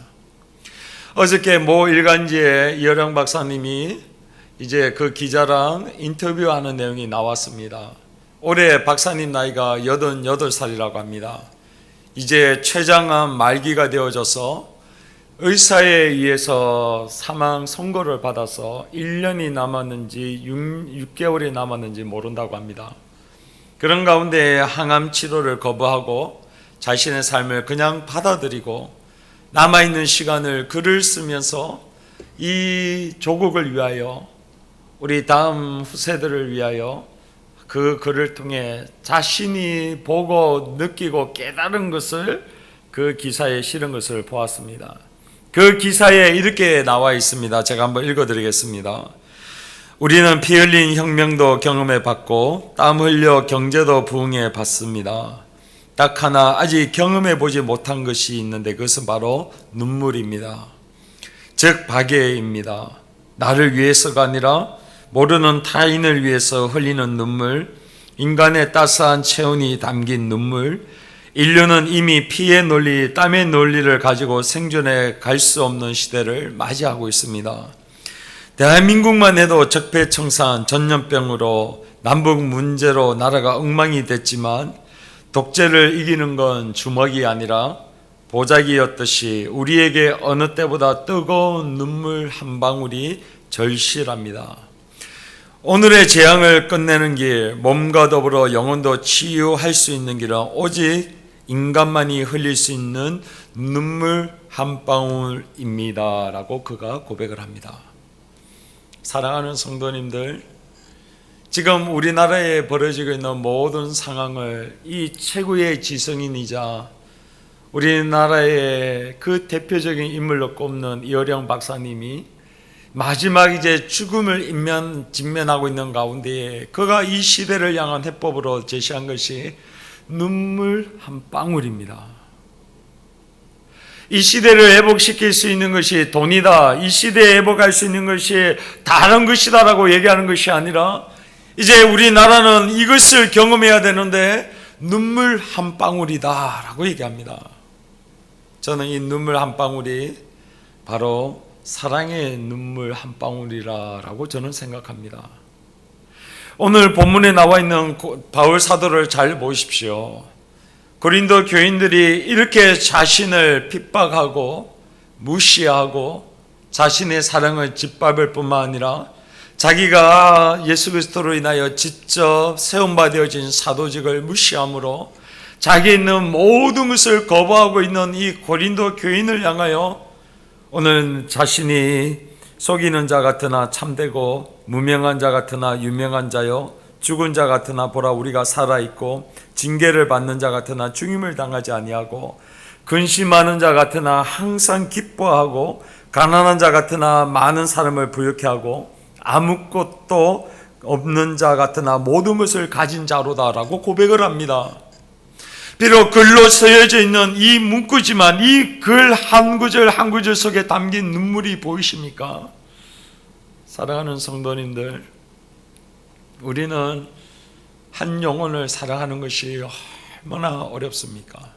[SPEAKER 1] 어저께 모 일간지에 이어령 박사님이 이제 그 기자랑 인터뷰하는 내용이 나왔습니다. 올해 박사님 나이가 88살이라고 합니다. 이제 췌장암 말기가 되어져서 의사에 의해서 사망 선고를 받아서 1년이 남았는지 6개월이 남았는지 모른다고 합니다. 그런 가운데 항암 치료를 거부하고 자신의 삶을 그냥 받아들이고 남아있는 시간을 글을 쓰면서 이 조국을 위하여, 우리 다음 후세들을 위하여 그 글을 통해 자신이 보고 느끼고 깨달은 것을 그 기사에 실은 것을 보았습니다. 그 기사에 이렇게 나와 있습니다. 제가 한번 읽어드리겠습니다. 우리는 피 흘린 혁명도 경험해 봤고 땀 흘려 경제도 부흥해 봤습니다. 딱 하나 아직 경험해 보지 못한 것이 있는데 그것은 바로 눈물입니다. 즉 박해입니다. 나를 위해서가 아니라 모르는 타인을 위해서 흘리는 눈물, 인간의 따스한 체온이 담긴 눈물. 인류는 이미 피의 논리, 땀의 논리를 가지고 생존해 갈 수 없는 시대를 맞이하고 있습니다. 대한민국만 해도 적폐청산, 전염병으로 남북 문제로 나라가 엉망이 됐지만 독재를 이기는 건 주먹이 아니라 보자기였듯이 우리에게 어느 때보다 뜨거운 눈물 한 방울이 절실합니다. 오늘의 재앙을 끝내는 길, 몸과 더불어 영혼도 치유할 수 있는 길은 오직 인간만이 흘릴 수 있는 눈물 한 방울입니다 라고 그가 고백을 합니다. 사랑하는 성도님들, 지금 우리나라에 벌어지고 있는 모든 상황을 이 최고의 지성인이자 우리나라의 그 대표적인 인물로 꼽는 이어령 박사님이 마지막 이제 죽음을 직면하고 있는 가운데에 그가 이 시대를 향한 해법으로 제시한 것이 눈물 한 방울입니다. 이 시대를 회복시킬 수 있는 것이 돈이다, 이 시대에 회복할 수 있는 것이 다른 것이다라고 얘기하는 것이 아니라 이제 우리나라는 이것을 경험해야 되는데 눈물 한 방울이다라고 얘기합니다. 저는 이 눈물 한 방울이 바로 사랑의 눈물 한 방울이라고 저는 생각합니다. 오늘 본문에 나와 있는 바울 사도를 잘 보십시오. 고린도 교인들이 이렇게 자신을 핍박하고 무시하고 자신의 사랑을 짓밟을 뿐만 아니라 자기가 예수 그리스도로 인하여 직접 세움받아 되어진 사도직을 무시함으로 자기 있는 모든 것을 거부하고 있는 이 고린도 교인을 향하여 오늘 자신이 속이는 자 같으나 참되고 무명한 자 같으나 유명한 자요 죽은 자 같으나 보라 우리가 살아있고 징계를 받는 자 같으나 죽임을 당하지 아니하고 근심하는 자 같으나 항상 기뻐하고 가난한 자 같으나 많은 사람을 부유케 하고 아무것도 없는 자 같으나 모든 것을 가진 자로다라고 고백을 합니다. 비록 글로 쓰여져 있는 이 문구지만 이 글 한 구절 한 구절 속에 담긴 눈물이 보이십니까? 사랑하는 성도님들, 우리는 한 영혼을 사랑하는 것이 얼마나 어렵습니까?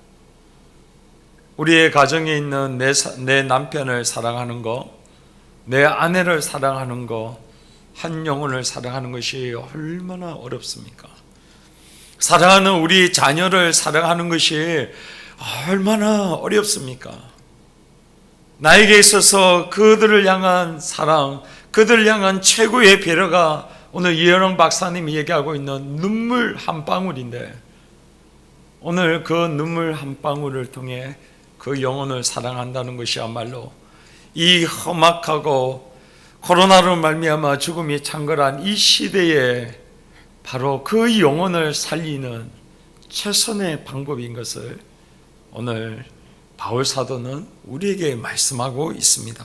[SPEAKER 1] 우리의 가정에 있는 내 남편을 사랑하는 거, 내 아내를 사랑하는 거, 한 영혼을 사랑하는 것이 얼마나 어렵습니까? 사랑하는 우리 자녀를 사랑하는 것이 얼마나 어렵습니까? 나에게 있어서 그들을 향한 사랑, 그들을 향한 최고의 배려가 오늘 이현영 박사님이 얘기하고 있는 눈물 한 방울인데, 오늘 그 눈물 한 방울을 통해 그 영혼을 사랑한다는 것이야말로 이 험악하고 코로나로 말미암아 죽음이 창궐한 이 시대에 바로 그 영혼을 살리는 최선의 방법인 것을 오늘 바울 사도는 우리에게 말씀하고 있습니다.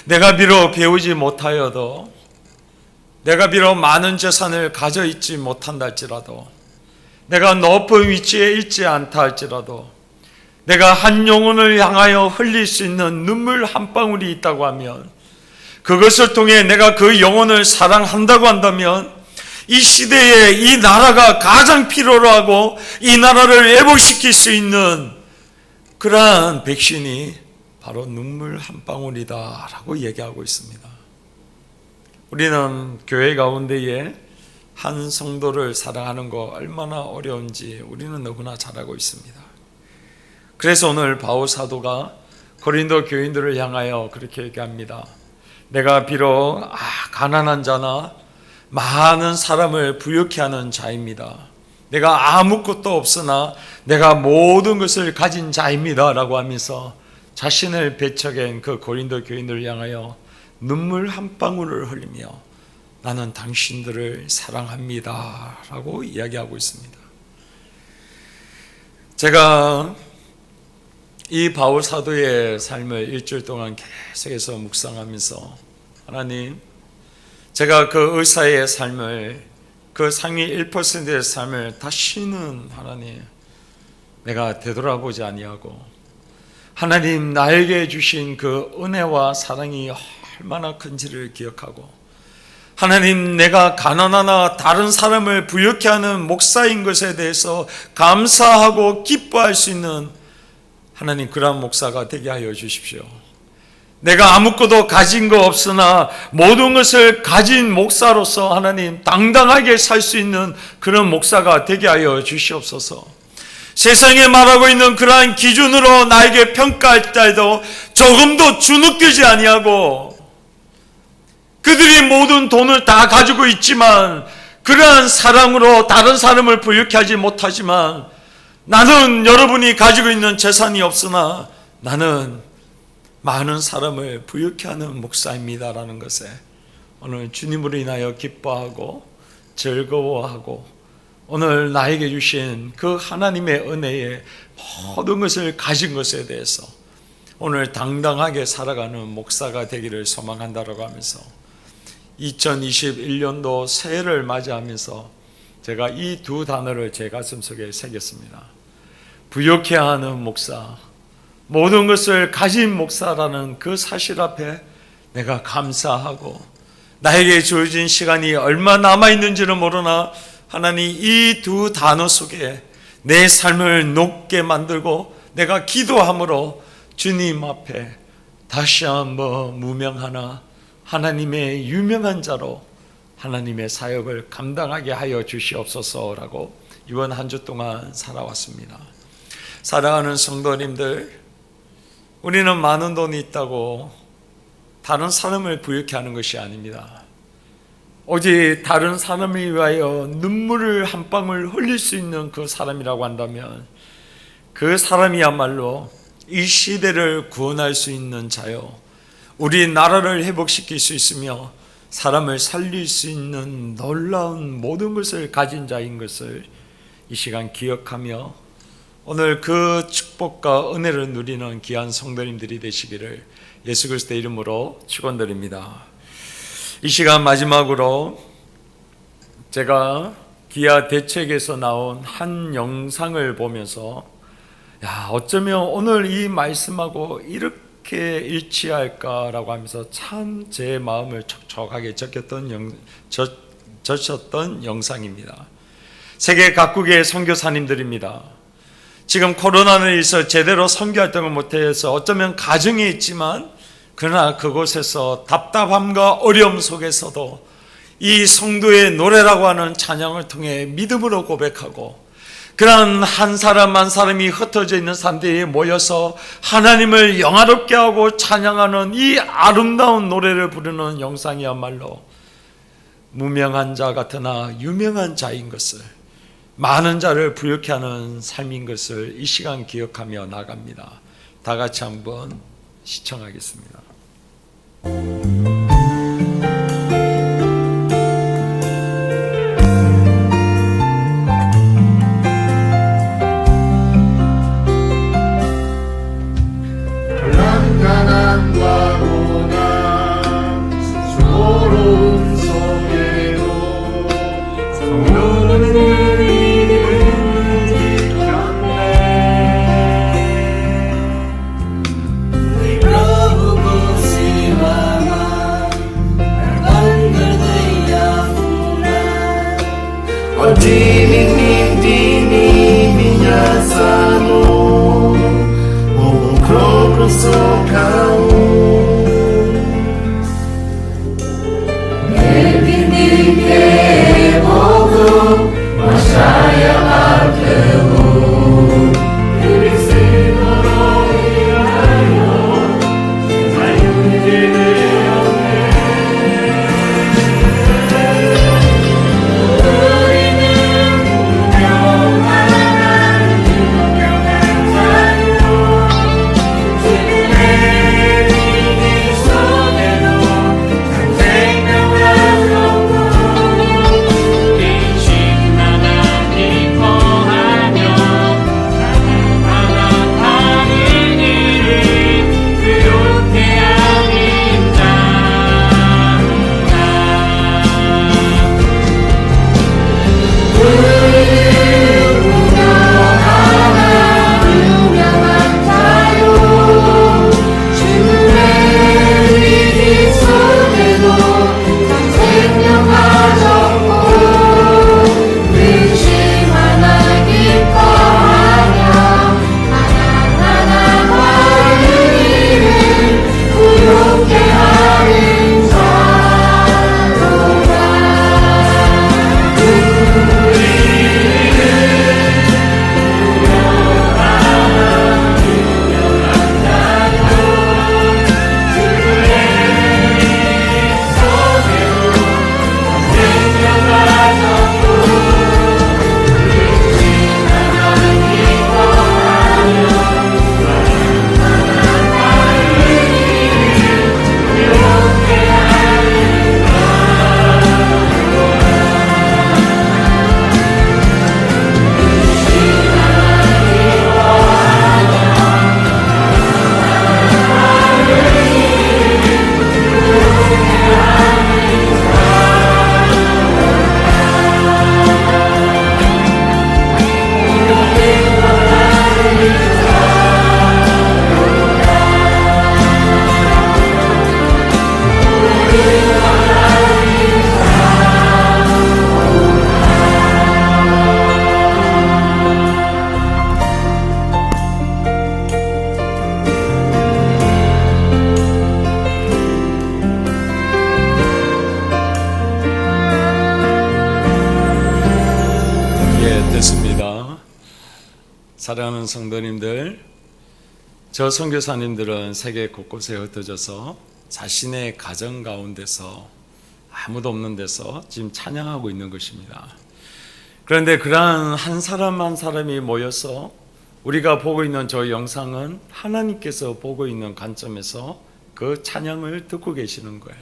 [SPEAKER 1] 내가 비록 배우지 못하여도, 내가 비록 많은 재산을 가져 있지 못한다 할지라도, 내가 높은 위치에 있지 않다 할지라도, 내가 한 영혼을 향하여 흘릴 수 있는 눈물 한 방울이 있다고 하면, 그것을 통해 내가 그 영혼을 사랑한다고 한다면 이 시대에 이 나라가 가장 필요로 하고 이 나라를 회복시킬 수 있는 그러한 백신이 바로 눈물 한 방울이다 라고 얘기하고 있습니다. 우리는 교회 가운데에 한 성도를 사랑하는 거 얼마나 어려운지 우리는 너무나 잘 알고 있습니다. 그래서 오늘 바울 사도가 고린도 교인들을 향하여 그렇게 얘기합니다. 내가 비록 가난한 자나 많은 사람을 부유케 하는 자입니다. 내가 아무것도 없으나 내가 모든 것을 가진 자입니다 라고 하면서 자신을 배척한 그 고린도 교인들을 향하여 눈물 한 방울을 흘리며 나는 당신들을 사랑합니다 라고 이야기하고 있습니다. 제가 이 바울 사도의 삶을 일주일 동안 계속해서 묵상하면서 하나님, 제가 그 의사의 삶을, 그 상위 1%의 삶을 다시는 하나님 내가 되돌아보지 아니하고 하나님 나에게 주신 그 은혜와 사랑이 얼마나 큰지를 기억하고 하나님 내가 가난하나 다른 사람을 부유케 하는 목사인 것에 대해서 감사하고 기뻐할 수 있는 하나님 그러한 목사가 되게 하여 주십시오. 내가 아무것도 가진 거 없으나 모든 것을 가진 목사로서 하나님 당당하게 살 수 있는 그런 목사가 되게 하여 주시옵소서. 세상에 말하고 있는 그러한 기준으로 나에게 평가할 때도 조금도 주눅들지 아니하고 그들이 모든 돈을 다 가지고 있지만 그러한 사랑으로 다른 사람을 부유케 하지 못하지만 나는 여러분이 가지고 있는 재산이 없으나 나는 많은 사람을 부유케 하는 목사입니다라는 것에 오늘 주님으로 인하여 기뻐하고 즐거워하고 오늘 나에게 주신 그 하나님의 은혜의 모든 것을 가진 것에 대해서 오늘 당당하게 살아가는 목사가 되기를 소망한다라고 하면서 2021년도 새해를 맞이하면서 제가 이 두 단어를 제 가슴속에 새겼습니다. 부유케 하는 목사, 모든 것을 가진 목사라는 그 사실 앞에 내가 감사하고 나에게 주어진 시간이 얼마 남아있는지는 모르나 하나님, 이 두 단어 속에 내 삶을 높게 만들고 내가 기도함으로 주님 앞에 다시 한번 무명하나 하나님의 유명한 자로 하나님의 사역을 감당하게 하여 주시옵소서라고 이번 한 주 동안 살아왔습니다. 사랑하는 성도님들, 우리는 많은 돈이 있다고 다른 사람을 부유케 하는 것이 아닙니다. 오직 다른 사람을 위하여 눈물을 한 방울 흘릴 수 있는 그 사람이라고 한다면 그 사람이야말로 이 시대를 구원할 수 있는 자요, 우리 나라를 회복시킬 수 있으며 사람을 살릴 수 있는 놀라운 모든 것을 가진 자인 것을 이 시간 기억하며 오늘 그 축복과 은혜를 누리는 귀한 성도님들이 되시기를 예수 그리스도의 이름으로 축원드립니다. 이 시간 마지막으로 제가 기아 대책에서 나온 한 영상을 보면서 어쩌면 오늘 이 말씀하고 이렇게 일치할까라고 하면서 참 제 마음을 촉촉하게 적셨던 영상입니다. 세계 각국의 선교사님들입니다. 지금 코로나로 인해서 제대로 선교 활동을 못해서 어쩌면 가정에 있지만 그러나 그곳에서 답답함과 어려움 속에서도 이 성도의 노래라고 하는 찬양을 통해 믿음으로 고백하고 그런 한 사람 한 사람이 흩어져 있는 사람들이 모여서 하나님을 영화롭게 하고 찬양하는 이 아름다운 노래를 부르는 영상이야말로 무명한 자 같으나 유명한 자인 것을, 많은 자를 부유케 하는 삶인 것을 이 시간 기억하며 나갑니다. 다 같이 한번 시청하겠습니다.
[SPEAKER 3] 가난과 고난 수고로움 속에도 성도는 이름을 지켰네. 네 거부고시 마마
[SPEAKER 1] 사랑하는 성도님들, 저 선교사님들은 세계 곳곳에 흩어져서 자신의 가정 가운데서 아무도 없는 데서 지금 찬양하고 있는 것입니다. 그런데 그러한 한 사람 한 사람이 모여서 우리가 보고 있는 저 영상은 하나님께서 보고 있는 관점에서 그 찬양을 듣고 계시는 거예요.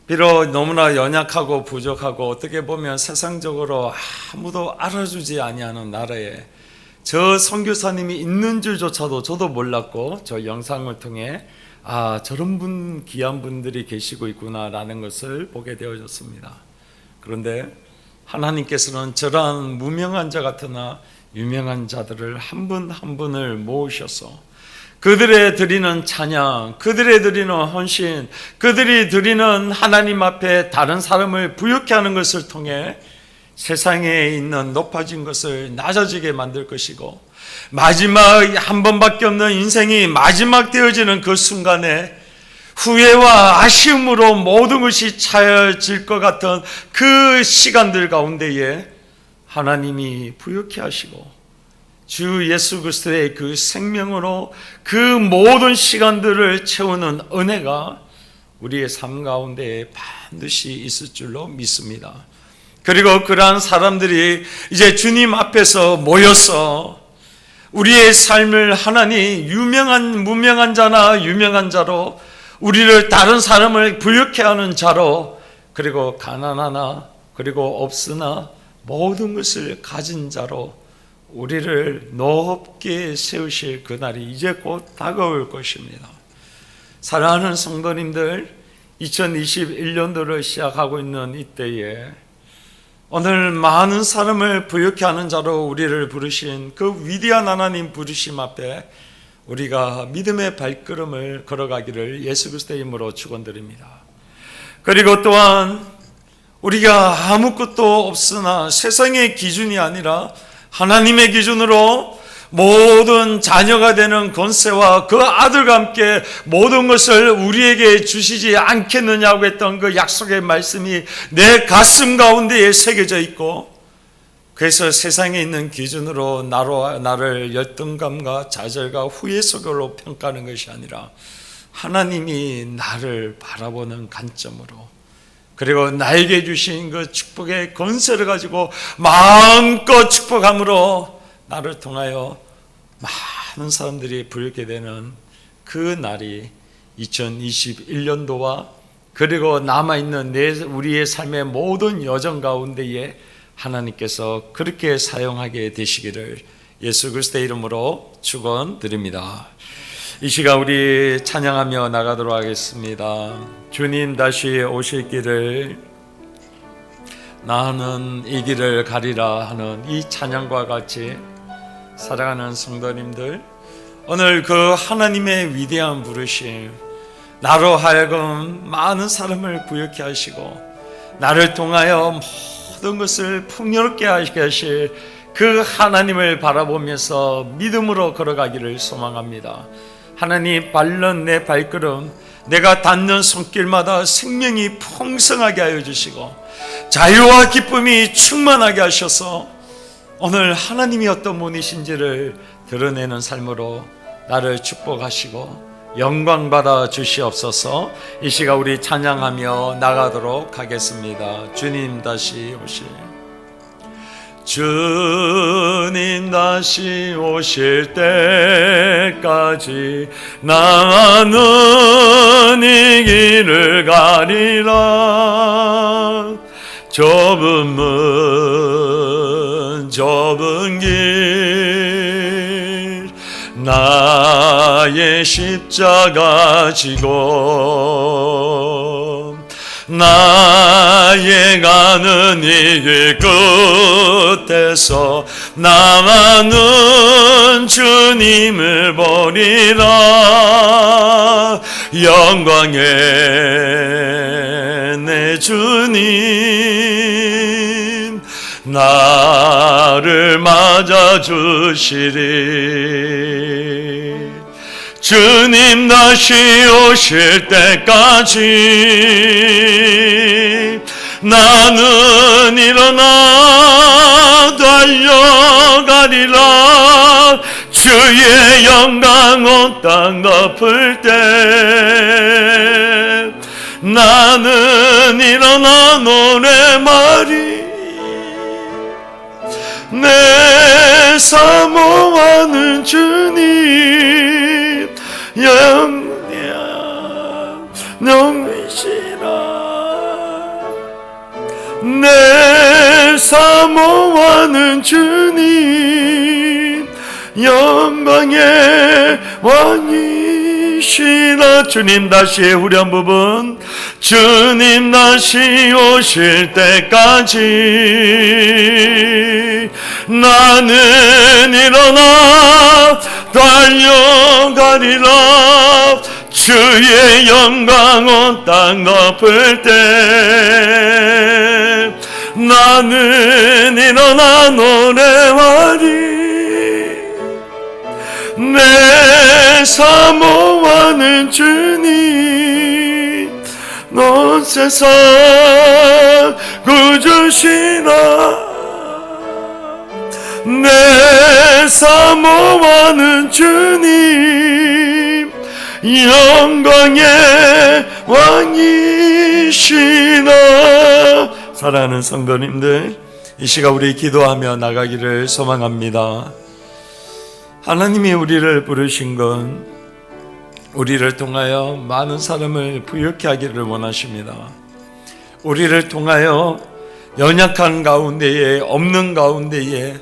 [SPEAKER 1] 비록 너무나 연약하고 부족하고 어떻게 보면 세상적으로 아무도 알아주지 아니하는 나라에 저 선교사님이 있는 줄조차도 저도 몰랐고, 저 영상을 통해 저런 귀한 분들이 계시고 있구나라는 것을 보게 되어졌습니다. 그런데 하나님께서는 저러한 무명한 자 같으나 유명한 자들을 한 분 한 분을 모으셔서 그들의 드리는 찬양, 그들의 드리는 헌신, 그들이 드리는 하나님 앞에 다른 사람을 부욕케 하는 것을 통해 세상에 있는 높아진 것을 낮아지게 만들 것이고, 마지막 한 번밖에 없는 인생이 마지막 되어지는 그 순간에 후회와 아쉬움으로 모든 것이 차여질 것 같은 그 시간들 가운데에 하나님이 부욕케 하시고 주 예수 그리스도의 그 생명으로 그 모든 시간들을 채우는 은혜가 우리의 삶 가운데 반드시 있을 줄로 믿습니다. 그리고 그러한 사람들이 이제 주님 앞에서 모여서 우리의 삶을 하나님 유명한 무명한 자나 유명한 자로, 우리를 다른 사람을 부욕케 하는 자로, 그리고 가난하나 그리고 없으나 모든 것을 가진 자로 우리를 높게 세우실 그날이 이제 곧 다가올 것입니다. 사랑하는 성도님들, 2021년도를 시작하고 있는 이때에 오늘 많은 사람을 부욕케 하는 자로 우리를 부르신 그 위대한 하나님 부르심 앞에 우리가 믿음의 발걸음을 걸어가기를 예수 그리스도의 이름으로 축원드립니다. 그리고 또한 우리가 아무것도 없으나 세상의 기준이 아니라 하나님의 기준으로 모든 자녀가 되는 권세와 그 아들과 함께 모든 것을 우리에게 주시지 않겠느냐고 했던 그 약속의 말씀이 내 가슴 가운데에 새겨져 있고, 그래서 세상에 있는 기준으로 나를 열등감과 좌절과 후회 속으로 평가하는 것이 아니라 하나님이 나를 바라보는 관점으로, 그리고 나에게 주신 그 축복의 권세를 가지고 마음껏 축복함으로 나를 통하여 많은 사람들이 부르게 되는 그 날이 2021년도와 그리고 남아있는 우리의 삶의 모든 여정 가운데에 하나님께서 그렇게 사용하게 되시기를 예수 그리스도의 이름으로 축원드립니다. 이 시간 우리 찬양하며 나가도록 하겠습니다. 주님 다시 오실 길을 나는 이 길을 가리라 하는 이 찬양과 같이, 사랑하는 성도님들, 오늘 그 하나님의 위대한 부르심, 나로 하여금 많은 사람을 부욕케 하시고 나를 통하여 모든 것을 풍요롭게 하시게 하실 그 하나님을 바라보면서 믿음으로 걸어가기를 소망합니다. 하나님, 밟는 내 발걸음, 내가 닿는 손길마다 생명이 풍성하게 하여 주시고 자유와 기쁨이 충만하게 하셔서 오늘 하나님이 어떤 분이신지를 드러내는 삶으로 나를 축복하시고 영광 받아 주시옵소서. 이 시간 우리 찬양하며 나가도록 하겠습니다. 주님 다시 오실, 주님 다시 오실 때까지 나는 이 길을 가리라. 좁은 문 좁은 길 나의 십자가 지고 나의 가는 이 길 끝에서 나만은 주님을 보리라. 영광의 내 주님 나를 맞아주시리. 주님 다시 오실 때까지 나는 일어나 달려가리라. 주의 영광 온 땅 덮을 때 나는 일어나 노래마리. 내 사모하는 주님 영이시라. 내 사모하는 주님 영광의 왕이시라. 주님 다시 후렴 부분. 주님 다시 오실 때까지 나는 일어나 달려가리라. 주의 영광 온 땅 덮을 때 나는 일어나 노래하리. 내 사모하는 주님 온 세상 구주시라. 내 사모하는 주님 영광의 왕이시나. 사랑하는 성도님들, 이 시간 우리 기도하며 나가기를 소망합니다. 하나님이 우리를 부르신 건 우리를 통하여 많은 사람을 부유케 하기를 원하십니다. 우리를 통하여 연약한 가운데에, 없는 가운데에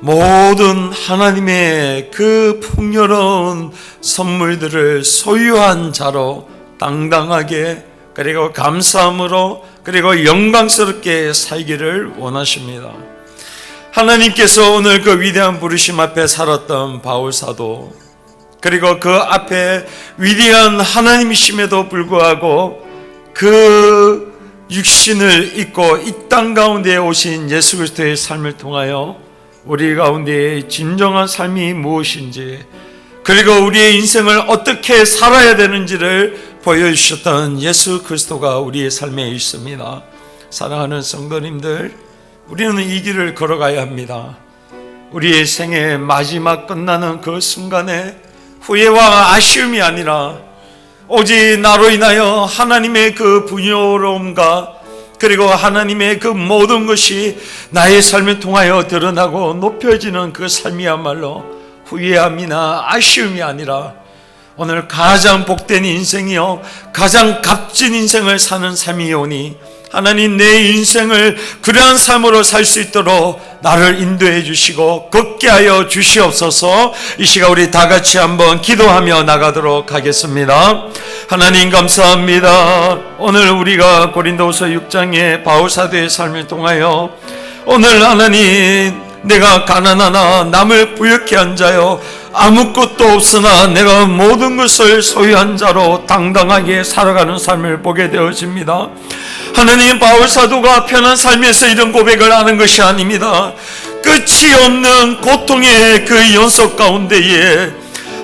[SPEAKER 1] 모든 하나님의 그 풍요로운 선물들을 소유한 자로 당당하게, 그리고 감사함으로, 그리고 영광스럽게 살기를 원하십니다. 하나님께서 오늘 그 위대한 부르심 앞에 살았던 바울사도, 그리고 그 앞에 위대한 하나님이심에도 불구하고 그 육신을 입고 이 땅 가운데 오신 예수 그리스도의 삶을 통하여 우리 가운데 진정한 삶이 무엇인지, 그리고 우리의 인생을 어떻게 살아야 되는지를 보여주셨던 예수 그리스도가 우리의 삶에 있습니다. 사랑하는 성도님들, 우리는 이 길을 걸어가야 합니다. 우리의 생의 마지막 끝나는 그 순간에 후회와 아쉬움이 아니라 오직 나로 인하여 하나님의 그 부요로움과, 그리고 하나님의 그 모든 것이 나의 삶을 통하여 드러나고 높여지는 그 삶이야말로 후회함이나 아쉬움이 아니라 오늘 가장 복된 인생이요, 가장 값진 인생을 사는 삶이오니 하나님, 내 인생을 그러한 삶으로 살 수 있도록 나를 인도해 주시고 걷게 하여 주시옵소서. 이 시간 우리 다 같이 한번 기도하며 나가도록 하겠습니다. 하나님 감사합니다. 오늘 우리가 고린도후서 6장의 바울사도의 삶을 통하여 오늘 하나님, 내가 가난하나 남을 부유케 한 자요, 아무것도 없으나 내가 모든 것을 소유한 자로 당당하게 살아가는 삶을 보게 되어집니다. 하나님, 바울사도가 편한 삶에서 이런 고백을 하는 것이 아닙니다. 끝이 없는 고통의 그 연속 가운데에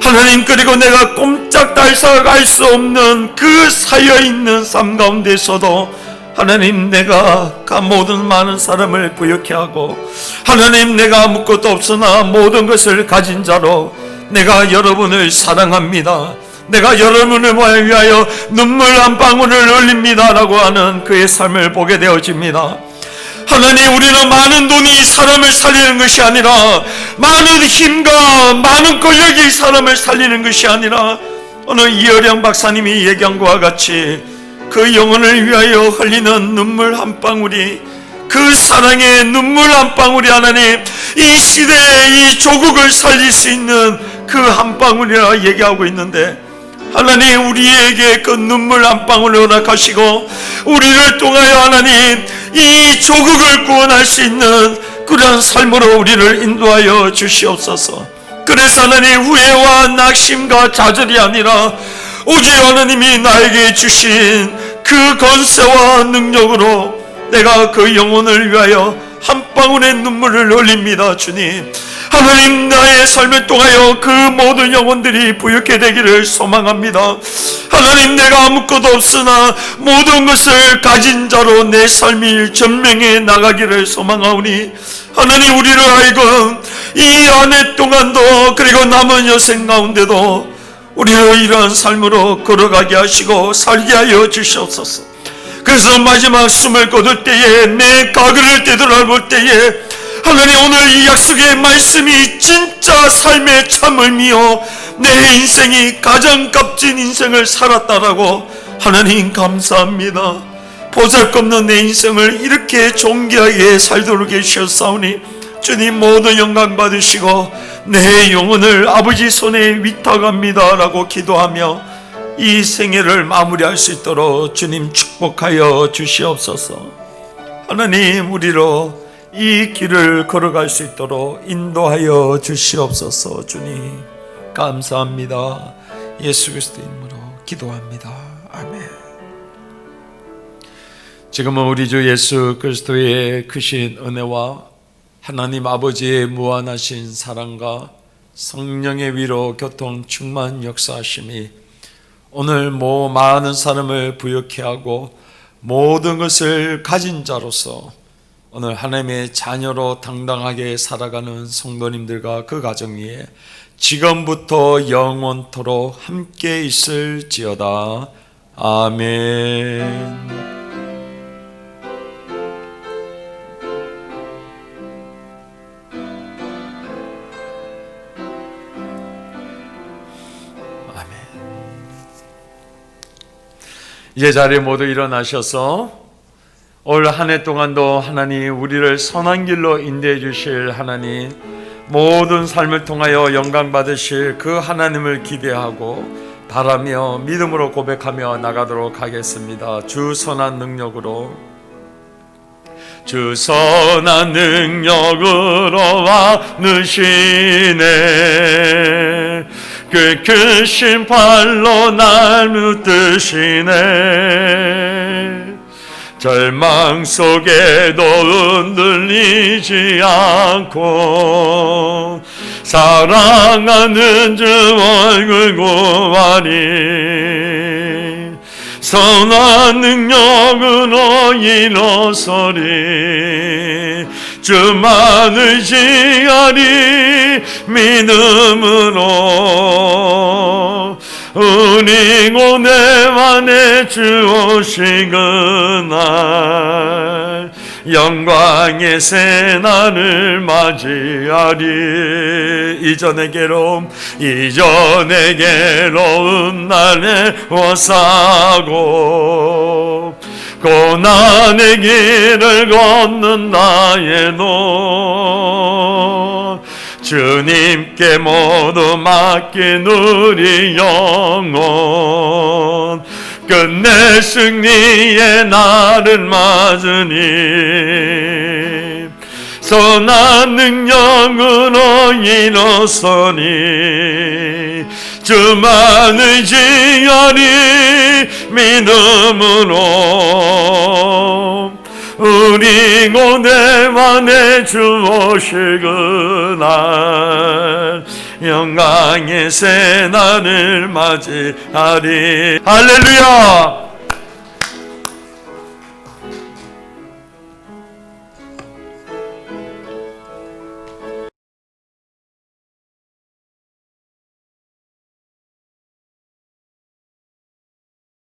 [SPEAKER 1] 하나님, 그리고 내가 꼼짝달싹 할 수 없는 그 사여있는 삶 가운데서도 하나님, 내가 모든 많은 사람을 부유케 하고, 하나님, 내가 아무것도 없으나 모든 것을 가진 자로 내가 여러분을 사랑합니다, 내가 여러분을 위하여 눈물 한 방울을 흘립니다 라고 하는 그의 삶을 보게 되어집니다. 하나님, 우리는 많은 돈이 사람을 살리는 것이 아니라, 많은 힘과 많은 권력이 사람을 살리는 것이 아니라, 오늘 이어령 박사님이 얘기한 것과 같이 그 영혼을 위하여 흘리는 눈물 한 방울이, 그 사랑의 눈물 한 방울이 하나님, 이 시대의 이 조국을 살릴 수 있는 그 한 방울이라 얘기하고 있는데, 하나님, 우리에게 그 눈물 한 방울을 허락하시고 우리를 통하여 하나님, 이 조국을 구원할 수 있는 그러한 삶으로 우리를 인도하여 주시옵소서. 그래서 하나님, 후회와 낙심과 좌절이 아니라 오직 하나님이 나에게 주신 그 권세와 능력으로 내가 그 영혼을 위하여 한 방울의 눈물을 흘립니다. 주님, 하나님, 나의 삶을 통하여 그 모든 영혼들이 부유케 되기를 소망합니다. 하나님, 내가 아무것도 없으나 모든 것을 가진 자로 내 삶이 전명해 나가기를 소망하오니 하나님, 우리를 하여금 이 한 해 동안도 그리고 남은 여생 가운데도 우리를 이러한 삶으로 걸어가게 하시고 살게 하여 주시옵소서. 그래서 마지막 숨을 거둘 때에, 내 가글을 되돌아볼 때에 하나님, 오늘 이 약속의 말씀이 진짜 삶의 참음이요 내 인생이 가장 값진 인생을 살았다라고 하나님 감사합니다. 보잘것없는 내 인생을 이렇게 존귀하게 살도록 해주셨사오니 주님 모든 영광 받으시고 내 영혼을 아버지 손에 위탁합니다 라고 기도하며 이 생애를 마무리할 수 있도록 주님 축복하여 주시옵소서. 하나님, 우리로 이 길을 걸어갈 수 있도록 인도하여 주시옵소서. 주님 감사합니다. 예수 그리스도의 이름으로 기도합니다. 아멘. 지금은 우리 주 예수 그리스도의 크신 은혜와 하나님 아버지의 무한하신 사랑과 성령의 위로 교통 충만 역사하심이 오늘 많은 사람을 부유케 하고 모든 것을 가진 자로서 오늘 하나님의 자녀로 당당하게 살아가는 성도님들과 그 가정 위에 지금부터 영원토록 함께 있을지어다. 아멘. 이제 자리에 모두 일어나셔서 올 한 해 동안도 하나님 우리를 선한 길로 인도해 주실 하나님, 모든 삶을 통하여 영광 받으실 그 하나님을 기대하고 바라며 믿음으로 고백하며 나가도록 하겠습니다. 주 선한 능력으로, 주 선한 능력으로 와누시네. 그 크신 팔로 날 붙드시네. 절망 속에도 흔들리지 않고 사랑하는 주 얼굴 구하리. 선한 능력으로 일어서리. 주만 의지하리. 믿음으로 우리 고뇌만에 주 오신 그날 영광의 새날을 맞이하리. 이전의 괴로움 날에 워싸고 고난의 길을 걷는다 해도 주님께 모두 맡긴 우리 영혼 끝내 승리의 날을 맞으니 선한 능력으로 일어서니 주만 의지하리. 믿음으로 우리 고뇌만에 주 오실 그날 영광의 새날을 맞이하리. 할렐루야.